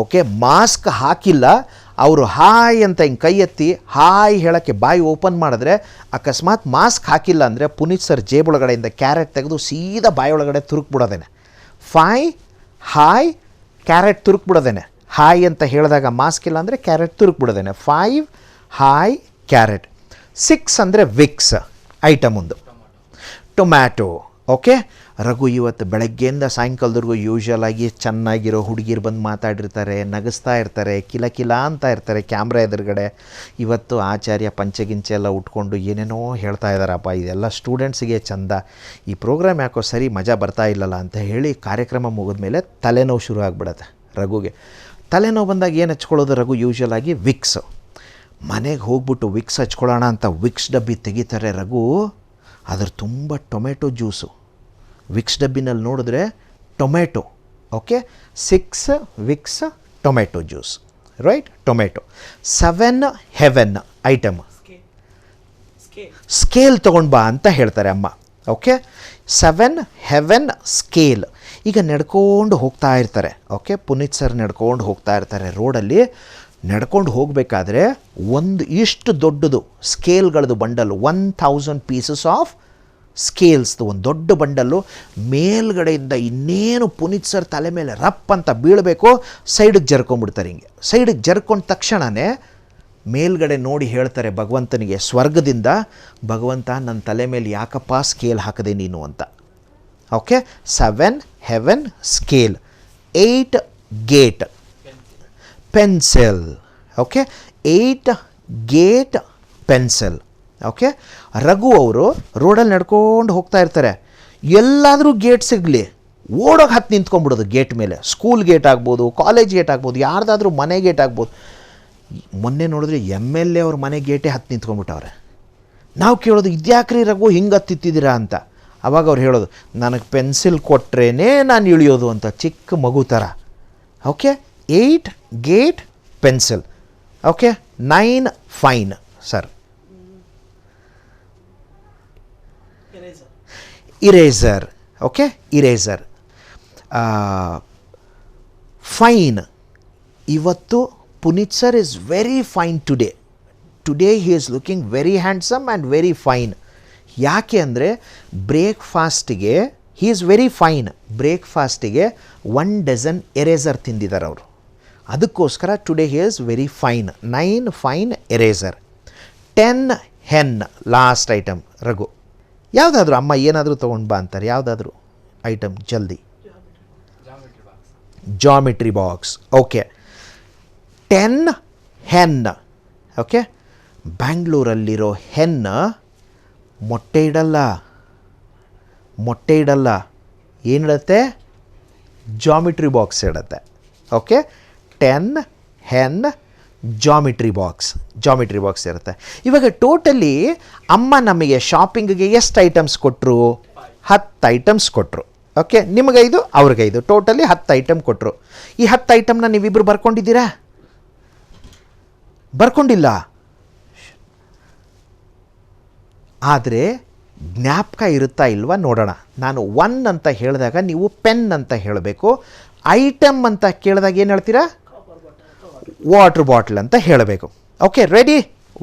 ಓಕೆ, ಮಾಸ್ಕ್ ಹಾಕಿಲ್ಲ, ಅವರು ಹಾಯ್ ಅಂತ ಹಿಂಗೆ ಕೈ ಎತ್ತಿ ಹಾಯ್ ಹೇಳೋಕ್ಕೆ ಬಾಯಿ ಓಪನ್ ಮಾಡಿದ್ರೆ, ಅಕಸ್ಮಾತ್ ಮಾಸ್ಕ್ ಹಾಕಿಲ್ಲ ಅಂದರೆ ಪುನೀತ್ ಸರ್ ಜೇಬೊಳಗಡೆಯಿಂದ ಕ್ಯಾರೆಟ್ ತೆಗೆದು ಸೀದಾ ಬಾಯೊಳಗಡೆ ತುರುಕ್ಬಿಡೋದೇನೆ. 5 ಹಾಯ್ ಕ್ಯಾರೆಟ್ ತುರುಕ್ಬಿಡೋದೇನೆ. ಹಾಯ್ ಅಂತ ಹೇಳಿದಾಗ ಮಾಸ್ಕ್ ಇಲ್ಲ ಅಂದರೆ ಕ್ಯಾರೆಟ್ ತುರುಕ್ಬಿಡೋದೇನೆ. 5 hi carrot. 6 ಅಂದರೆ ವಿಕ್ಸ್ ಐಟಮ್ ಒಂದು. ಟೊಮ್ಯಾಟೊ. ಓಕೆ, ರಘು ಇವತ್ತು ಬೆಳಗ್ಗೆಯಿಂದ ಸಾಯಂಕಾಲದವರೆಗೂ ಯೂಶ್ವಲ್ ಆಗಿ ಚೆನ್ನಾಗಿರೋ ಹುಡುಗಿರು ಬಂದು ಮಾತಾಡಿರ್ತಾರೆ, ನಗಿಸ್ತಾ ಇರ್ತಾರೆ, ಕಿಲ ಕಿಲ ಅಂತ ಇರ್ತಾರೆ ಕ್ಯಾಮ್ರಾ ಎದುರುಗಡೆ. ಇವತ್ತು ಆಚಾರ್ಯ ಪಂಚಗಿಂಚೆ ಎಲ್ಲ ಉಟ್ಕೊಂಡು ಏನೇನೋ ಹೇಳ್ತಾ ಇದ್ದಾರಪ್ಪ, ಇದೆಲ್ಲ ಸ್ಟೂಡೆಂಟ್ಸಿಗೆ ಚಂದ, ಈ ಪ್ರೋಗ್ರಾಮ್ ಯಾಕೋ ಸರಿ ಮಜಾ ಬರ್ತಾ ಇಲ್ಲಲ್ಲ ಅಂತ ಹೇಳಿ ಕಾರ್ಯಕ್ರಮ ಮುಗಿದ್ಮೇಲೆ ತಲೆನೋವು ಶುರು ಆಗಿಬಿಡತ್ತೆ ರಘುಗೆ. ತಲೆನೋವು ಬಂದಾಗ ಏನು ಹಚ್ಕೊಳ್ಳೋದು ರಘು ಯೂಶ್ವಲ್ ಆಗಿ ವಿಕ್ಸ್. ಮನೆಗೆ ಹೋಗ್ಬಿಟ್ಟು ವಿಕ್ಸ್ ಹಚ್ಕೊಳ್ಳೋಣ ಅಂತ ವಿಕ್ಸ್ ಡಬ್ಬಿ ತೆಗಿತಾರೆ ರಘು, ಅದ್ರ ತುಂಬ ಟೊಮೆಟೊ ಜ್ಯೂಸು. ವಿಕ್ಸ್ ಡಬ್ಬಿನಲ್ಲಿ ನೋಡಿದ್ರೆ tomato, okay, 6 Vicks tomato juice, right, tomato. 7 Heaven item, scale ತೊಗೊಂಡು ಬಾ ಅಂತ ಹೇಳ್ತಾರೆ ಅಮ್ಮ, ಓಕೆ. 7 Heaven scale. ಈಗ ನಡ್ಕೊಂಡು ಹೋಗ್ತಾ ಇರ್ತಾರೆ, ಓಕೆ, ಪುನೀತ್ ಸರ್ ನಡ್ಕೊಂಡು ಹೋಗ್ತಾ ಇರ್ತಾರೆ ರೋಡಲ್ಲಿ. ನಡ್ಕೊಂಡು ಹೋಗಬೇಕಾದ್ರೆ ಒಂದು ಇಷ್ಟು ದೊಡ್ಡದು ಸ್ಕೇಲ್ಗಳದ್ದು ಬಂಡಲ್ಲು, 1000 ಪೀಸಸ್ ಆಫ್ ಸ್ಕೇಲ್ಸ್ದು ಒಂದು ದೊಡ್ಡ ಬಂಡಲ್ಲು. ಮೇಲ್ಗಡೆಯಿಂದ ಇನ್ನೇನು ಪುನೀತ್ ಸರ್ ತಲೆ ಮೇಲೆ ರಪ್ ಅಂತ ಬೀಳಬೇಕು, ಸೈಡಿಗೆ ಜರ್ಕೊಂಡ್ಬಿಡ್ತಾರೆ. ಹಿಂಗೆ ಸೈಡಿಗೆ ಜರ್ಕೊಂಡ ತಕ್ಷಣವೇ ಮೇಲ್ಗಡೆ ನೋಡಿ ಹೇಳ್ತಾರೆ ಭಗವಂತನಿಗೆ ಸ್ವರ್ಗದಿಂದ, ಭಗವಂತ ನನ್ನ ತಲೆ ಮೇಲೆ ಯಾಕಪ್ಪ ಸ್ಕೇಲ್ ಹಾಕದೆ ನೀನು ಅಂತ. Okay, 7 Heaven scale. 8 gate pencil, okay, 8 gate pencil, okay. Raghu ಅವರು ರೋಡಲ್ಲಿ ನಡ್ಕೊಂಡು ಹೋಗ್ತಾ ಇರ್ತಾರೆ, ಎಲ್ಲಾದರೂ ಗೇಟ್ ಸಿಗಲಿ ಓಡೋಗಿ ಹತ್ತು ನಿಂತ್ಕೊಂಡ್ಬಿಡೋದು ಗೇಟ್ ಮೇಲೆ. ಸ್ಕೂಲ್ ಗೇಟ್ ಆಗ್ಬೋದು, ಕಾಲೇಜ್ ಗೇಟ್ ಆಗ್ಬೋದು, ಯಾರ್ದಾದ್ರೂ ಮನೆ ಗೇಟ್ ಆಗ್ಬೋದು. ಮೊನ್ನೆ ನೋಡಿದ್ರೆ MLA ಅವ್ರ ಮನೆ ಗೇಟೇ ಹತ್ತು ನಿಂತ್ಕೊಂಡ್ಬಿಟ್ಟವ್ರೆ. ನಾವು ಕೇಳೋದು ಇದ್ಯಾಕ್ರಿ ರಘು ಹಿಂಗೆ ಹತ್ತಿತ್ತಿದ್ದೀರಾ ಅಂತ. ಅವಾಗ ಅವ್ರು ಹೇಳೋದು, ನನಗೆ ಪೆನ್ಸಿಲ್ ಕೊಟ್ರೇ ನಾನು ಇಳಿಯೋದು ಅಂತ, ಚಿಕ್ಕ ಮಗು ಥರ. Okay, 8 gate pencil, okay. 9 fine sir, eraser, okay, eraser. Fine. ಇವತ್ತು Puneeth sir is very fine today he is looking very handsome and very fine. ಯಾಕೆ ಅಂದರೆ ಬ್ರೇಕ್ಫಾಸ್ಟಿಗೆ ಹಿ ಈಸ್ ವೆರಿ ಫೈನ್. ಬ್ರೇಕ್ಫಾಸ್ಟಿಗೆ 1 ಡಜನ್ ಎರೇಸರ್ ತಿಂದಿದ್ದಾರೆ ಅವರು, ಅದಕ್ಕೋಸ್ಕರ today he is very fine. 9 fine eraser. 10 hen last item Raghu. ಯಾವುದಾದ್ರೂ ಅಮ್ಮ ಏನಾದರೂ ತೊಗೊಂಡು ಬಾ ಅಂತಾರೆ, ಯಾವುದಾದ್ರೂ ಐಟಮ್ ಜಲ್ದಿ. Geometry box, okay. 10 ಹೆನ್, ಓಕೆ. ಬ್ಯಾಂಗ್ಳೂರಲ್ಲಿರೋ ಹೆನ್ ಮೊಟ್ಟೆ ಇಡಲ್ಲ, ಏನಿಡುತ್ತೆ, ಜಾಮಿಟ್ರಿ ಬಾಕ್ಸ್ ಇಡುತ್ತೆ, ಓಕೆ. 10 ಹೆನ್ ಜಾಮಿಟ್ರಿ ಬಾಕ್ಸ್ ಇರುತ್ತೆ. ಇವಾಗ ಟೋಟಲಿ ಅಮ್ಮ ನಮಗೆ ಶಾಪಿಂಗಿಗೆ ಎಷ್ಟು ಐಟಮ್ಸ್ ಕೊಟ್ಟರು? 10 ಐಟಮ್ಸ್ ಕೊಟ್ಟರು, ಓಕೆ. ನಿಮಗೈದು ಅವ್ರಿಗೈದು, ಟೋಟಲಿ 10 ಐಟಮ್ ಕೊಟ್ಟರು. ಈ 10 ಐಟಮ್ನ ನೀವಿಬ್ಬರು ಬರ್ಕೊಂಡಿದ್ದೀರಾ? ಬರ್ಕೊಂಡಿಲ್ಲ. ಆದರೆ ಜ್ಞಾಪಕ ಇರುತ್ತಾ ಇಲ್ವಾ ನೋಡೋಣ. ನಾನು 1 ಅಂತ ಹೇಳಿದಾಗ ನೀವು ಪೆನ್ ಅಂತ ಹೇಳಬೇಕು. ಐಟಮ್ ಅಂತ ಕೇಳಿದಾಗ ಏನು ಹೇಳ್ತೀರಾ? ವಾಟರ್ ಬಾಟಲ್ ಅಂತ ಹೇಳಬೇಕು. Okay, ready?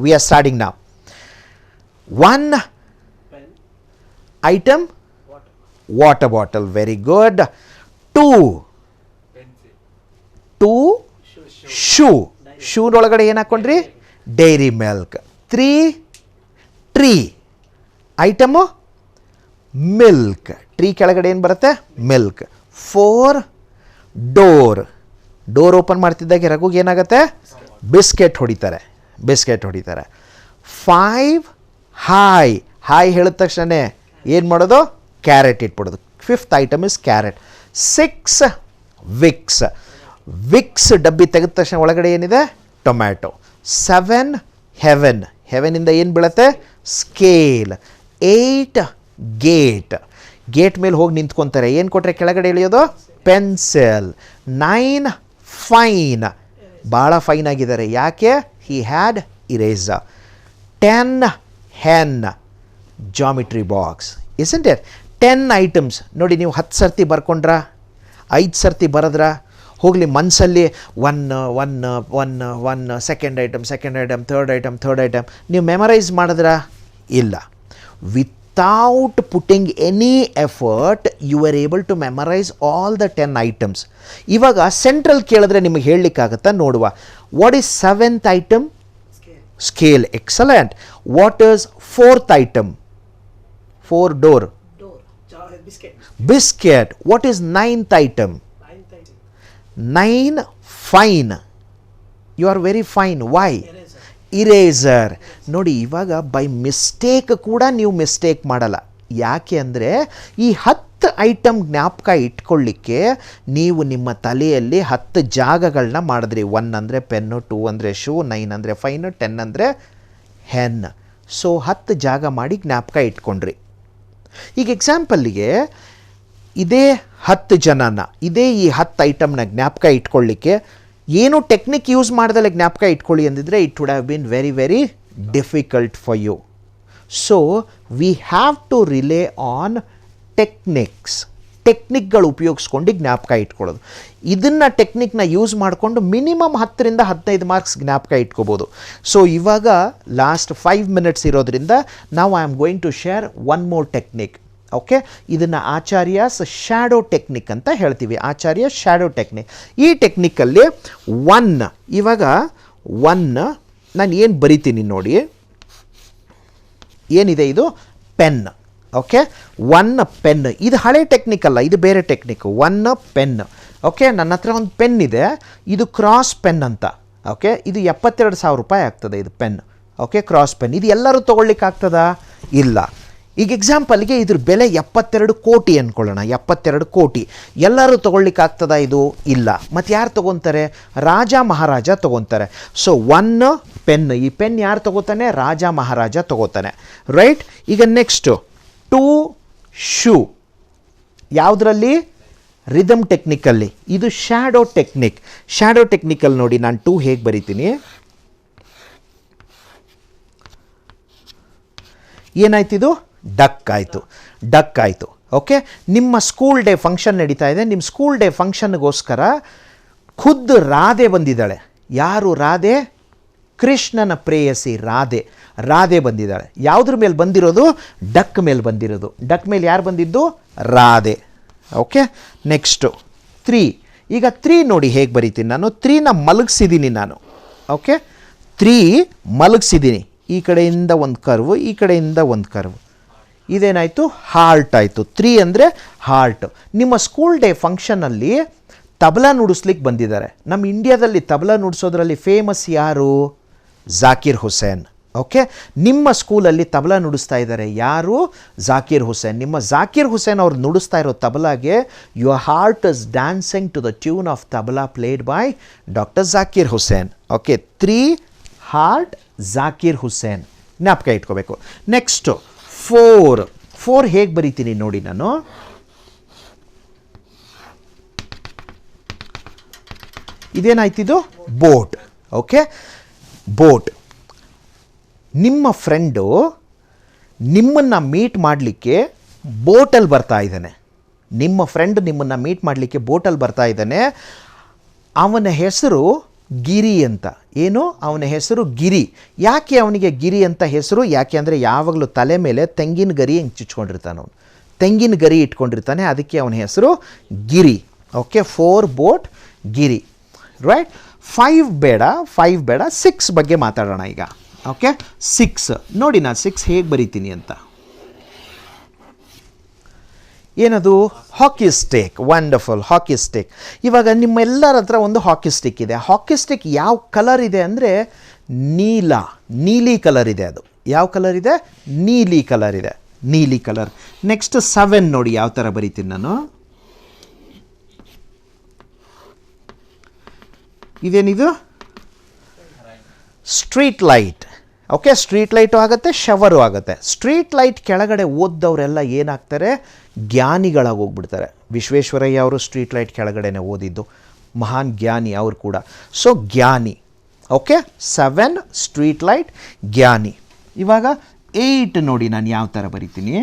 We are starting now. 1 item water bottle, very good. 2 ಶೂನೊಳಗಡೆ ಏನು ಹಾಕ್ಕೊಂಡ್ರಿ? Dairy Milk. 3 tree item milk, tree ಕೆಳಗಡೆ ಏನು ಬರುತ್ತೆ? ಮಿಲ್ಕ್. 4 ಡೋರ್ ಓಪನ್ ಮಾಡ್ತಿದ್ದಾಗೆ ರಘುಗೆ ಏನಾಗುತ್ತೆ? ಬಿಸ್ಕೆಟ್ ಹೊಡಿತಾರೆ. 5 ಹಾಯ್ ಹೇಳಿದ ತಕ್ಷಣ ಏನು ಮಾಡೋದು? ಕ್ಯಾರೆಟ್ ಇಟ್ಬಿಡೋದು. 5th item is carrot. 6 Vicks ಡಬ್ಬಿ ತೆಗೆದ ತಕ್ಷಣ ಒಳಗಡೆ ಏನಿದೆ? ಟೊಮ್ಯಾಟೊ. 7 ಹೆವೆನಿಂದ ಏನು ಬೀಳುತ್ತೆ? ಸ್ಕೇಲ್. 8 ಗೇಟ್ ಮೇಲೆ ಹೋಗಿ ನಿಂತ್ಕೊತಾರೆ. ಏನು ಕೊಟ್ಟರೆ ಕೆಳಗಡೆ ಇಳಿಯೋದು? ಪೆನ್ಸಿಲ್. 9 ಫೈನ್, ಭಾಳ ಫೈನ್ ಆಗಿದ್ದಾರೆ. ಯಾಕೆ? He had eraser. 10 hen geometry box. Isn't it? 10 items ನೋಡಿ. ನೀವು 10 ಸರ್ತಿ ಬರ್ಕೊಂಡ್ರ? 5 ಸರ್ತಿ ಬರೆದ್ರ? ಹೋಗಲಿ ಮನಸ್ಸಲ್ಲಿ one second item, third item ನೀವು ಮೆಮರೈಸ್ ಮಾಡಿದ್ರಾ? ಇಲ್ಲ. Without putting any effort you are able to memorise all the 10 items. ಇವಾಗ ಸೆಂಟ್ರಲ್ ಕೇಳಿದ್ರೆ ನಿಮಗೆ ಹೇಳಲಿಕ್ಕಾಗತ್ತಾ? ನೋಡುವ. What is 7th item? Scale. Excellent. What is 4th item? 4 door. Biscuit. What is ninth item? 9 fine. You are very fine. Why? Eraser. ನೋಡಿ ಇವಾಗ by mistake ಕೂಡ ನೀವು ಮಿಸ್ಟೇಕ್ ಮಾಡಲ್ಲ. ಯಾಕೆ ಅಂದರೆ ಈ 10 ಐಟಮ್ ಜ್ಞಾಪಕ ಇಟ್ಕೊಳ್ಳಿಕ್ಕೆ ನೀವು ನಿಮ್ಮ ತಲೆಯಲ್ಲಿ 10 ಜಾಗಗಳನ್ನ ಮಾಡಿದ್ರಿ. 1 ಅಂದರೆ ಪೆನ್ನು, 2 ಅಂದರೆ ಶೂ, 9 ಅಂದರೆ ಫೈನ್, 10 ಅಂದರೆ ಹೆನ್. ಸೊ 10 ಜಾಗ ಮಾಡಿ ಜ್ಞಾಪಕ ಇಟ್ಕೊಂಡ್ರಿ. ಈಗ ಎಕ್ಸಾಂಪಲ್ಲಿಗೆ ಇದೇ 10 ಜನನ, ಇದೇ ಈ 10 ಐಟಮ್ನ ಜ್ಞಾಪಕ ಇಟ್ಕೊಳ್ಳಿಕ್ಕೆ ಏನು ಟೆಕ್ನಿಕ್ ಯೂಸ್ ಮಾಡ್ದಲೆ ಜ್ಞಾಪಕ ಇಟ್ಕೊಳ್ಳಿ ಅಂದಿದ್ರೆ it would have been very very difficult for you. So we have to rely on ಟೆಕ್ನಿಕ್ಗಳು ಉಪಯೋಗಿಸ್ಕೊಂಡು ಜ್ಞಾಪಕ ಇಟ್ಕೊಳ್ಳೋದು. ಇದನ್ನು ಟೆಕ್ನಿಕ್ನ ಯೂಸ್ ಮಾಡಿಕೊಂಡು ಮಿನಿಮಮ್ 10ರಿಂದ 15 ಮಾರ್ಕ್ಸ್ ಜ್ಞಾಪಕ ಇಟ್ಕೋಬೋದು. ಸೊ ಇವಾಗ ಲಾಸ್ಟ್ 5 ಮಿನಿಟ್ಸ್ ಇರೋದ್ರಿಂದ ನಾವು I am going to share one more technique. Okay, ಇದನ್ನು ಆಚಾರ್ಯಸ್ ಶ್ಯಾಡೋ ಟೆಕ್ನಿಕ್ ಅಂತ ಹೇಳ್ತೀವಿ. Acharya shadow technique. ಈ ಟೆಕ್ನಿಕಲ್ಲಿ 1 ಇವಾಗ 1 ನಾನು ಏನು ಬರಿತೀನಿ ನೋಡಿ, ಏನಿದೆ ಇದು ಪೆನ್. Okay, 1 pen. ಇದು ಹಳೆ ಟೆಕ್ನಿಕ್ ಅಲ್ಲ, ಇದು ಬೇರೆ ಟೆಕ್ನಿಕ್. 1 ಪೆನ್. ಓಕೆ, ನನ್ನ ಹತ್ರ ಒಂದು ಪೆನ್ ಇದೆ, ಇದು ಕ್ರಾಸ್ ಪೆನ್ ಅಂತ. ಓಕೆ, ಇದು 72,000 ರೂಪಾಯಿ ಆಗ್ತದೆ ಇದು ಪೆನ್. Okay, cross pen. ಇದು ಎಲ್ಲರೂ ತೊಗೊಳ್ಲಿಕ್ಕೆ ಆಗ್ತದಾ? ಇಲ್ಲ. ಈಗ ಎಕ್ಸಾಂಪಲ್ಗೆ ಇದ್ರ ಬೆಲೆ 72 ಕೋಟಿ ಅಂದ್ಕೊಳ್ಳೋಣ. 72 ಕೋಟಿ ಎಲ್ಲರೂ ತೊಗೊಳ್ಲಿಕ್ಕೆ ಆಗ್ತದಾ? ಇದು ಇಲ್ಲ. ಮತ್ತು ಯಾರು ತೊಗೊತಾರೆ? ರಾಜ ಮಹಾರಾಜ ತೊಗೊತಾರೆ. So 1 pen. ಈ ಪೆನ್ ಯಾರು ತೊಗೋತಾನೆ? ರಾಜ ಮಹಾರಾಜ ತೊಗೋತಾನೆ. ರೈಟ್. ಈಗ ನೆಕ್ಸ್ಟು 2 ಶೂ. ಯಾವುದರಲ್ಲಿ? ರಿದಮ್ ಟೆಕ್ನಿಕಲ್ಲಿ. ಇದು ಶ್ಯಾಡೋ ಟೆಕ್ನಿಕ್. ಶ್ಯಾಡೋ ಟೆಕ್ನಿಕಲ್ಲಿ ನೋಡಿ ನಾನು 2 ಹೇಗೆ ಬರಿತೀನಿ. ಏನಾಯ್ತಿದು? ಡಕ್ ಆಯಿತು. ಡಕ್ ಆಯಿತು. ಓಕೆ, ನಿಮ್ಮ ಸ್ಕೂಲ್ ಡೇ ಫಂಕ್ಷನ್ ನಡೀತಾ ಇದೆ. ನಿಮ್ಮ ಸ್ಕೂಲ್ ಡೇ ಫಂಕ್ಷನ್ಗೋಸ್ಕರ ಖುದ್ದು ರಾಧೆ ಬಂದಿದ್ದಾಳೆ. ಯಾರು ರಾಧೆ? ಕೃಷ್ಣನ ಪ್ರೇಯಸಿ ರಾಧೆ. ರಾಧೆ ಬಂದಿದ್ದಾಳೆ. ಯಾವುದ್ರ ಮೇಲೆ ಬಂದಿರೋದು? ಡಕ್ ಮೇಲೆ ಬಂದಿರೋದು. ಡಕ್ ಮೇಲೆ ಯಾರು ಬಂದಿದ್ದು? ರಾಧೆ. Okay, next 3. ಈಗ 3 ನೋಡಿ ಹೇಗೆ ಬರೀತೀನಿ ನಾನು. 3ನ ಮಲಗಿಸಿದ್ದೀನಿ ನಾನು. ಓಕೆ, 3 ಮಲಗಿಸಿದ್ದೀನಿ. ಈ ಕಡೆಯಿಂದ ಒಂದು ಕರ್ವು, ಈ ಕಡೆಯಿಂದ ಒಂದು ಕರ್ವು. ಇದೇನಾಯಿತು? ಹಾರ್ಟ್ ಆಯಿತು. 3 ಅಂದರೆ ಹಾರ್ಟ್. ನಿಮ್ಮ ಸ್ಕೂಲ್ ಡೇ ಫಂಕ್ಷನಲ್ಲಿ ತಬಲಾ ನುಡಿಸ್ಲಿಕ್ಕೆ ಬಂದಿದ್ದಾರೆ. ನಮ್ಮ ಇಂಡಿಯಾದಲ್ಲಿ ತಬಲಾ ನುಡಿಸೋದ್ರಲ್ಲಿ ಫೇಮಸ್ ಯಾರು? ಜಾಕಿರ್ ಹುಸೇನ್. ಓಕೆ, ನಿಮ್ಮ ಸ್ಕೂಲಲ್ಲಿ ತಬಲಾ ನುಡಿಸ್ತಾ ಇದ್ದಾರೆ. ಯಾರು? ಜಾಕಿರ್ ಹುಸೇನ್. ನಿಮ್ಮ ಜಾಕಿರ್ ಹುಸೇನ್ ಅವ್ರು ನುಡಿಸ್ತಾ ಇರೋ ತಬಲಾಗೆ your heart is dancing to the tune of tabla played by doctor Zakir Hussain. Okay, 3 heart Zakir Hussain. ಜ್ಞಾಪಕ ಇಟ್ಕೋಬೇಕು. ನೆಕ್ಸ್ಟು 4 ಹೇಗೆ ಬರೀತೀನಿ ನೋಡಿ ನಾನು. ಇದೇನಾಯ್ತಿದು? ಬೋಟ್. Okay, boat. ನಿಮ್ಮ ಫ್ರೆಂಡು ನಿಮ್ಮನ್ನು ಮೀಟ್ ಮಾಡಲಿಕ್ಕೆ ಬೋಟಲ್ಲಿ ಬರ್ತಾ ಇದ್ದಾನೆ. ನಿಮ್ಮ ಫ್ರೆಂಡ್ ನಿಮ್ಮನ್ನು ಮೀಟ್ ಮಾಡಲಿಕ್ಕೆ ಬೋಟಲ್ಲಿ ಬರ್ತಾ ಇದ್ದಾನೆ. ಅವನ ಹೆಸರು ಗಿರಿ ಅಂತ. ಏನು? ಅವನ ಹೆಸರು ಗಿರಿ. ಯಾಕೆ ಅವನಿಗೆ ಗಿರಿ ಅಂತ ಹೆಸರು? ಯಾಕೆ ಅಂದರೆ ಯಾವಾಗಲೂ ತಲೆ ಮೇಲೆ ತೆಂಗಿನ ಗರಿ ಹಿಂಗೆ ಚುಚ್ಕೊಂಡಿರ್ತಾನೆ ಅವನು. ತೆಂಗಿನ ಗರಿ ಇಟ್ಕೊಂಡಿರ್ತಾನೆ, ಅದಕ್ಕೆ ಅವನ ಹೆಸರು ಗಿರಿ. ಓಕೆ, 4 ಬೋಟ್, ಗಿರಿ. ರೈಟ್. 5 ಬೇಡ, 6 ಬಗ್ಗೆ ಮಾತಾಡೋಣ ಈಗ. ಓಕೆ, 6 ನೋಡಿ ನಾನು 6 ಹೇಗೆ ಬರೀತೀನಿ ಅಂತ. ಏನದು? ಹಾಕಿ ಸ್ಟಿಕ್. ವಂಡರ್ಫುಲ್. ಹಾಕಿ ಸ್ಟಿಕ್. ಇವಾಗ ನಿಮ್ಮೆಲ್ಲರ ಹತ್ರ ಒಂದು ಹಾಕಿ ಸ್ಟಿಕ್ ಇದೆ. ಹಾಕಿ ಸ್ಟಿಕ್ ಯಾವ ಕಲರ್ ಇದೆ ಅಂದರೆ ನೀಲಿ ಕಲರ್ ಇದೆ. ಅದು ಯಾವ ಕಲರ್ ಇದೆ? ನೀಲಿ ಕಲರ್ ಇದೆ. ನೀಲಿ ಕಲರ್. ನೆಕ್ಸ್ಟ್ 7 ನೋಡಿ ಯಾವ ಥರ ಬರೀತೀನಿ ನಾನು. ಇದೇನಿದು? Street light. Okay, street light ಆಗುತ್ತೆ, ಶವರು ಆಗುತ್ತೆ. ಸ್ಟ್ರೀಟ್ ಲೈಟ್ ಕೆಳಗಡೆ ಓದ್ದವರೆಲ್ಲ ಏನಾಗ್ತಾರೆ? ಜ್ಞಾನಿಗಳಾಗಿ ಹೋಗ್ಬಿಡ್ತಾರೆ. ವಿಶ್ವೇಶ್ವರಯ್ಯ ಅವರು ಸ್ಟ್ರೀಟ್ ಲೈಟ್ ಕೆಳಗಡೆನೆ ಓದಿದ್ದು, ಮಹಾನ್ ಜ್ಞಾನಿ ಅವರು ಕೂಡ. ಸೊ ಜ್ಞಾನಿ. ಓಕೆ, 7 ಸ್ಟ್ರೀಟ್ ಲೈಟ್, ಜ್ಞಾನಿ. ಇವಾಗ 8 ನೋಡಿ ನಾನು ಯಾವ ಥರ ಬರಿತೀನಿ.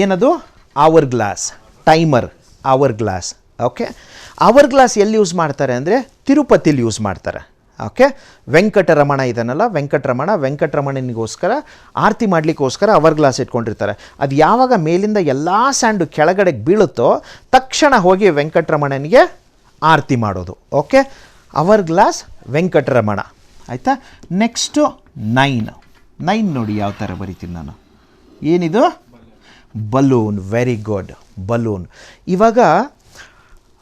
ಏನದು? Hourglass. Timer. Hourglass. Okay, hourglass ಎಲ್ಲಿ ಯೂಸ್ ಮಾಡ್ತಾರೆ ಅಂದರೆ ತಿರುಪತಿಲಿ ಯೂಸ್ ಮಾಡ್ತಾರೆ. ಓಕೆ, ವೆಂಕಟರಮಣ ಇದನ್ನಲ್ಲ, ವೆಂಕಟರಮಣನಿಗೋಸ್ಕರ ಆರತಿ ಮಾಡಲಿಕ್ಕೋಸ್ಕರ ಅವರ್ ಗ್ಲಾಸ್ ಇಟ್ಕೊಂಡಿರ್ತಾರೆ. ಅದು ಯಾವಾಗ ಮೇಲಿಂದ ಎಲ್ಲ ಸ್ಯಾಂಡು ಕೆಳಗಡೆಗೆ ಬೀಳುತ್ತೋ ತಕ್ಷಣ ಹೋಗಿ ವೆಂಕಟರಮಣನಿಗೆ ಆರತಿ ಮಾಡೋದು. Okay, hour glass, Venkataramana. ಆಯಿತಾ? ನೆಕ್ಸ್ಟು 9 ನೋಡಿ ಯಾವ ಥರ ಬರಿತೀನಿ ನಾನು. ಏನಿದು? ಬಲೂನ್. Very good, balloon. ಇವಾಗ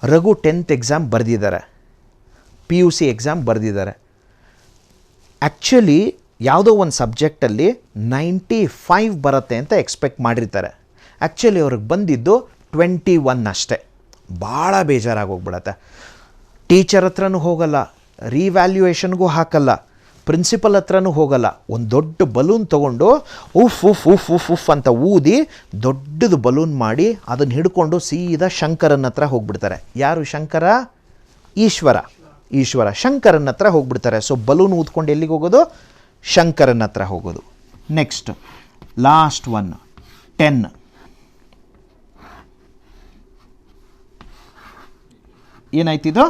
ರಘು 10th ಎಕ್ಸಾಮ್ ಬರೆದಿದ್ದಾರೆ, PUC ಎಕ್ಸಾಮ್ ಬರೆದಿದ್ದಾರೆ. ಆ್ಯಕ್ಚುಲಿ ಯಾವುದೋ ಒಂದು ಸಬ್ಜೆಕ್ಟಲ್ಲಿ 95 ಬರುತ್ತೆ ಅಂತ ಎಕ್ಸ್ಪೆಕ್ಟ್ ಮಾಡಿರ್ತಾರೆ. ಆ್ಯಕ್ಚುಲಿ ಅವ್ರಿಗೆ ಬಂದಿದ್ದು 21 ಅಷ್ಟೇ. ಭಾಳ ಬೇಜಾರಾಗೋಗ್ಬಿಡತ್ತೆ. ಟೀಚರ್ ಹತ್ರನೂ ಹೋಗಲ್ಲ, ರಿವ್ಯಾಲ್ಯೂಯೇಷನ್ಗೂ ಹಾಕಲ್ಲ, ಪ್ರಿನ್ಸಿಪಲ್ ಹತ್ರನೂ ಹೋಗಲ್ಲ. ಒಂದು ದೊಡ್ಡ ಬಲೂನ್ ತೊಗೊಂಡು ಉಫ್ ಉಫ್ ಉಫ್ ಉಫ್ ಉಫ್ ಅಂತ ಊದಿ ದೊಡ್ಡದು ಬಲೂನ್ ಮಾಡಿ ಅದನ್ನು ಹಿಡ್ಕೊಂಡು ಸೀದಾ ಶಂಕರನ ಹತ್ರ ಹೋಗ್ಬಿಡ್ತಾರೆ. ಯಾರು ಶಂಕರ? ಈಶ್ವರ ಶಂಕರನ ಹತ್ರ ಹೋಗ್ಬಿಡ್ತಾರೆ. ಸೊ ಬಲೂನ್ ಊದ್ಕೊಂಡು ಎಲ್ಲಿಗೆ ಹೋಗೋದು? ಶಂಕರನ ಹತ್ರ ಹೋಗೋದು. Next last one 10. ಏನಾಯ್ತಿದು?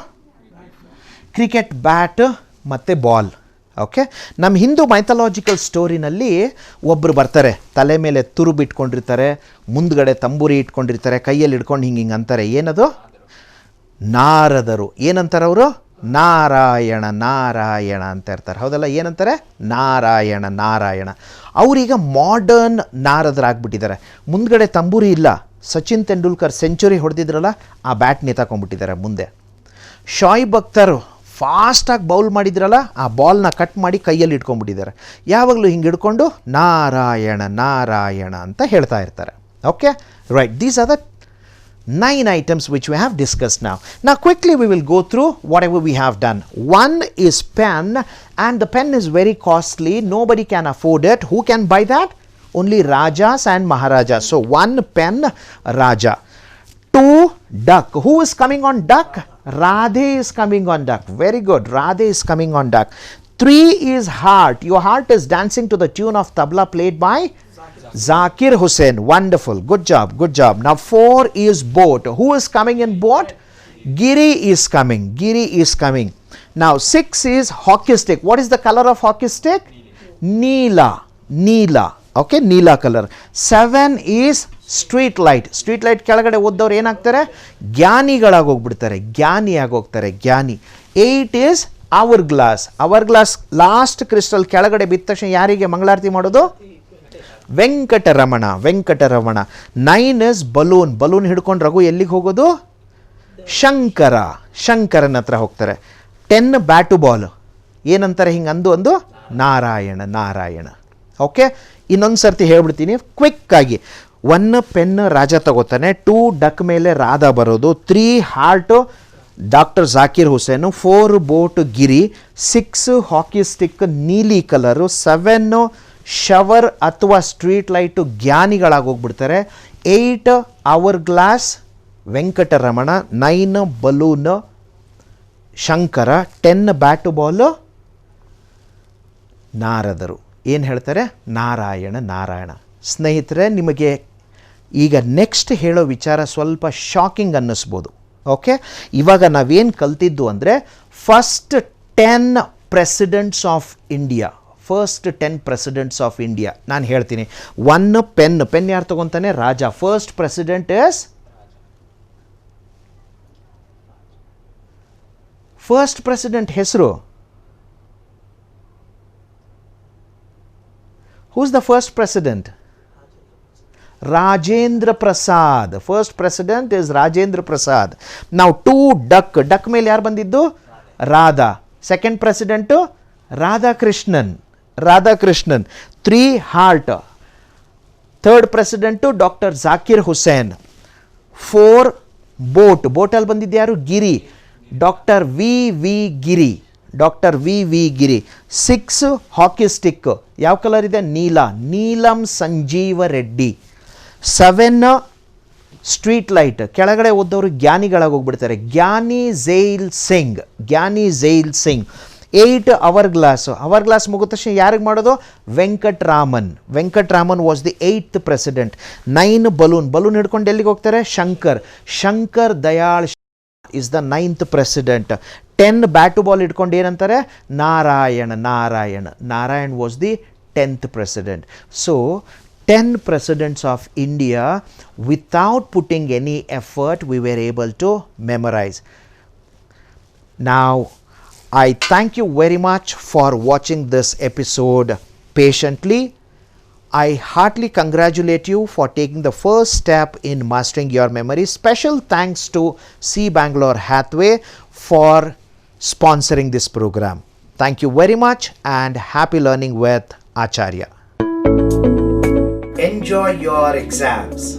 ಕ್ರಿಕೆಟ್ ಬ್ಯಾಟ್ ಮತ್ತು ಬಾಲ್. ಓಕೆ, ನಮ್ಮ ಹಿಂದೂ ಮೈಥಾಲಜಿಕಲ್ ಸ್ಟೋರಿನಲ್ಲಿ ಒಬ್ಬರು ಬರ್ತಾರೆ, ತಲೆ ಮೇಲೆ ತುರುಬು ಇಟ್ಕೊಂಡಿರ್ತಾರೆ, ಮುಂದ್ಗಡೆ ತಂಬೂರಿ ಇಟ್ಕೊಂಡಿರ್ತಾರೆ, ಕೈಯಲ್ಲಿ ಹಿಡ್ಕೊಂಡು ಹಿಂಗೆ ಅಂತಾರೆ. ಏನದು? ನಾರದರು. ಏನಂತಾರೆ ಅವರು? ನಾರಾಯಣ ನಾರಾಯಣ ಅಂತ ಇರ್ತಾರೆ. ಹೌದಲ್ಲ? ಏನಂತಾರೆ? ನಾರಾಯಣ. ಅವರೀಗ ಮಾಡರ್ನ್ ನಾರದರಾಗ್ಬಿಟ್ಟಿದ್ದಾರೆ. ಮುಂದ್ಗಡೆ ತಂಬೂರಿ ಇಲ್ಲ. ಸಚಿನ್ ತೆಂಡೂಲ್ಕರ್ ಸೆಂಚುರಿ ಹೊಡೆದಿದ್ರಲ್ಲ, ಆ ಬ್ಯಾಟ್ ನೇತಾಕೊಂಡ್ಬಿಟ್ಟಿದ್ದಾರೆ ಮುಂದೆ. ಶಾಯಿಬ್ ಅಖ್ತರ್ ಫಾಸ್ಟಾಗಿ ಬೌಲ್ ಮಾಡಿದ್ರಲ್ಲ, ಆ ಬಾಲ್ನ ಕಟ್ ಮಾಡಿ ಕೈಯಲ್ಲಿ ಇಟ್ಕೊಂಡ್ಬಿಟ್ಟಿದ್ದಾರೆ. ಯಾವಾಗಲೂ ಹಿಂಗೆ ಹಿಡ್ಕೊಂಡು ನಾರಾಯಣ ಅಂತ ಹೇಳ್ತಾ ಇರ್ತಾರೆ. Okay, right. These are the 9 items which we have discussed now. Now quickly we will go through whatever we have done. One is pen, and the pen is very costly. Nobody can afford it. Who can buy that? Only Rajas and Maharajas. So 1 pen, Raja. 2 duck. Who is coming on duck? Radhe is coming on duck. Very good. Radhe is coming on duck. 3 is heart. Your heart is dancing to the tune of tabla played by Zakir Hussain. Wonderful. Good job. Now 4 is boat. Who is coming in boat? Giri is coming. Now 6 is hockey stick. What is the color of hockey stick? Neela. Okay, Neela color. 7 is street light ಕೆಳಗಡೆ ಓದ್ದವ್ರು ಏನಾಗ್ತಾರೆ? ಜ್ಞಾನಿಗಳಾಗಿ ಹೋಗ್ಬಿಡ್ತಾರೆ, ಜ್ಞಾನಿ. 8 is our glass. Last crystal ಕೆಳಗಡೆ ಬಿದ್ದ ತಕ್ಷಣ ಯಾರಿಗೆ ಮಂಗಳಾರತಿ ಮಾಡೋದು? ವೆಂಕಟರಮಣ. 9 ಇಸ್ ಬಲೂನ್ ಹಿಡ್ಕೊಂಡು ರಘು ಎಲ್ಲಿಗೆ ಹೋಗೋದು? ಶಂಕರನ ಹತ್ರ ಹೋಗ್ತಾರೆ. 10 ಬ್ಯಾಟು ಬಾಲ್. ಏನಂತಾರೆ ಹಿಂಗೆ ಅಂದು? ನಾರಾಯಣ. ಓಕೆ, ಇನ್ನೊಂದು ಸರ್ತಿ ಹೇಳ್ಬಿಡ್ತೀನಿ ಕ್ವಿಕ್ಕಾಗಿ. 1 ಪೆನ್ ರಾಜ ತಗೋತಾನೆ, 2 ಡಕ್ ಮೇಲೆ ರಾಧಾ ಬರೋದು, 3 heart doctor Zakir Hussain, 4 boat Giri, 6 hockey stick ನೀಲಿ ಕಲರು, 7 ಶವರ್ ಅಥವಾ ಸ್ಟ್ರೀಟ್ ಲೈಟು ಜ್ಞಾನಿಗಳಾಗಿ ಹೋಗ್ಬಿಡ್ತಾರೆ, 8 hour glass Venkataramana, 9 balloon Shankara, 10 bat ball ನಾರದರು. ಏನು ಹೇಳ್ತಾರೆ? ನಾರಾಯಣ. ಸ್ನೇಹಿತರೆ, ನಿಮಗೆ ಈಗ ನೆಕ್ಸ್ಟ್ ಹೇಳೋ ವಿಚಾರ ಸ್ವಲ್ಪ ಶಾಕಿಂಗ್ ಅನ್ನಿಸ್ಬೋದು. ಓಕೆ, ಇವಾಗ ನಾವೇನು ಕಲ್ತಿದ್ದು ಅಂದರೆ ಫಸ್ಟ್ 10 ಪ್ರೆಸಿಡೆಂಟ್ಸ್ ಆಫ್ ಇಂಡಿಯಾ. ನಾನು ಹೇಳ್ತೀನಿ. 1 ಪೆನ್ ಯಾರು ತಗೊತಾನೆ? ರಾಜ. First president is first president ಹೆಸರು? Who's the first president? Rajendra Prasad. First president is Rajendra Prasad. Now 2 duck ಮೇಲೆ ಯಾರು ಬಂದಿದ್ದು? Radha. Second president Radhakrishnan. 3 heart. Third president doctor Zakir Hussain. 4 ಬೋಟಲ್ಲಿ ಬಂದಿದ್ದು ಯಾರು? ಗಿರಿ. ಡಾಕ್ಟರ್ ವಿ ಗಿರಿ. 6 ಹಾಕಿ ಸ್ಟಿಕ್. ಯಾವ ಕಲರ್ ಇದೆ? ನೀಲಂ ಸಂಜೀವ ರೆಡ್ಡಿ. 7 street light. ಕೆಳಗಡೆ ಓದೋರು ಜ್ಞಾನಿಗಳಾಗಿ ಹೋಗ್ಬಿಡ್ತಾರೆ, ಜ್ಞಾನಿ ಝೈಲ್ ಸಿಂಗ್. 8 ಅವರ್ ಗ್ಲಾಸ್ ಮುಗಿದ ತಕ್ಷಣ ಯಾರಿಗೆ ಮಾಡೋದು? Venkataraman was the 8th president. 9 balloon ಹಿಡ್ಕೊಂಡು ಎಲ್ಲಿಗೆ ಹೋಗ್ತಾರೆ? Shankar Dayal is the 9th president. 10 bat ball ಇಟ್ಕೊಂಡು ಏನಂತಾರೆ? Narayan was the 10th president. So 10 presidents of India, without putting any effort, we were able to memorize. Now I thank you very much for watching this episode patiently. I heartily congratulate you for taking the first step in mastering your memory. Special thanks to C Bangalore Hathway for sponsoring this program. Thank you very much and happy learning with Acharya. Enjoy your exams.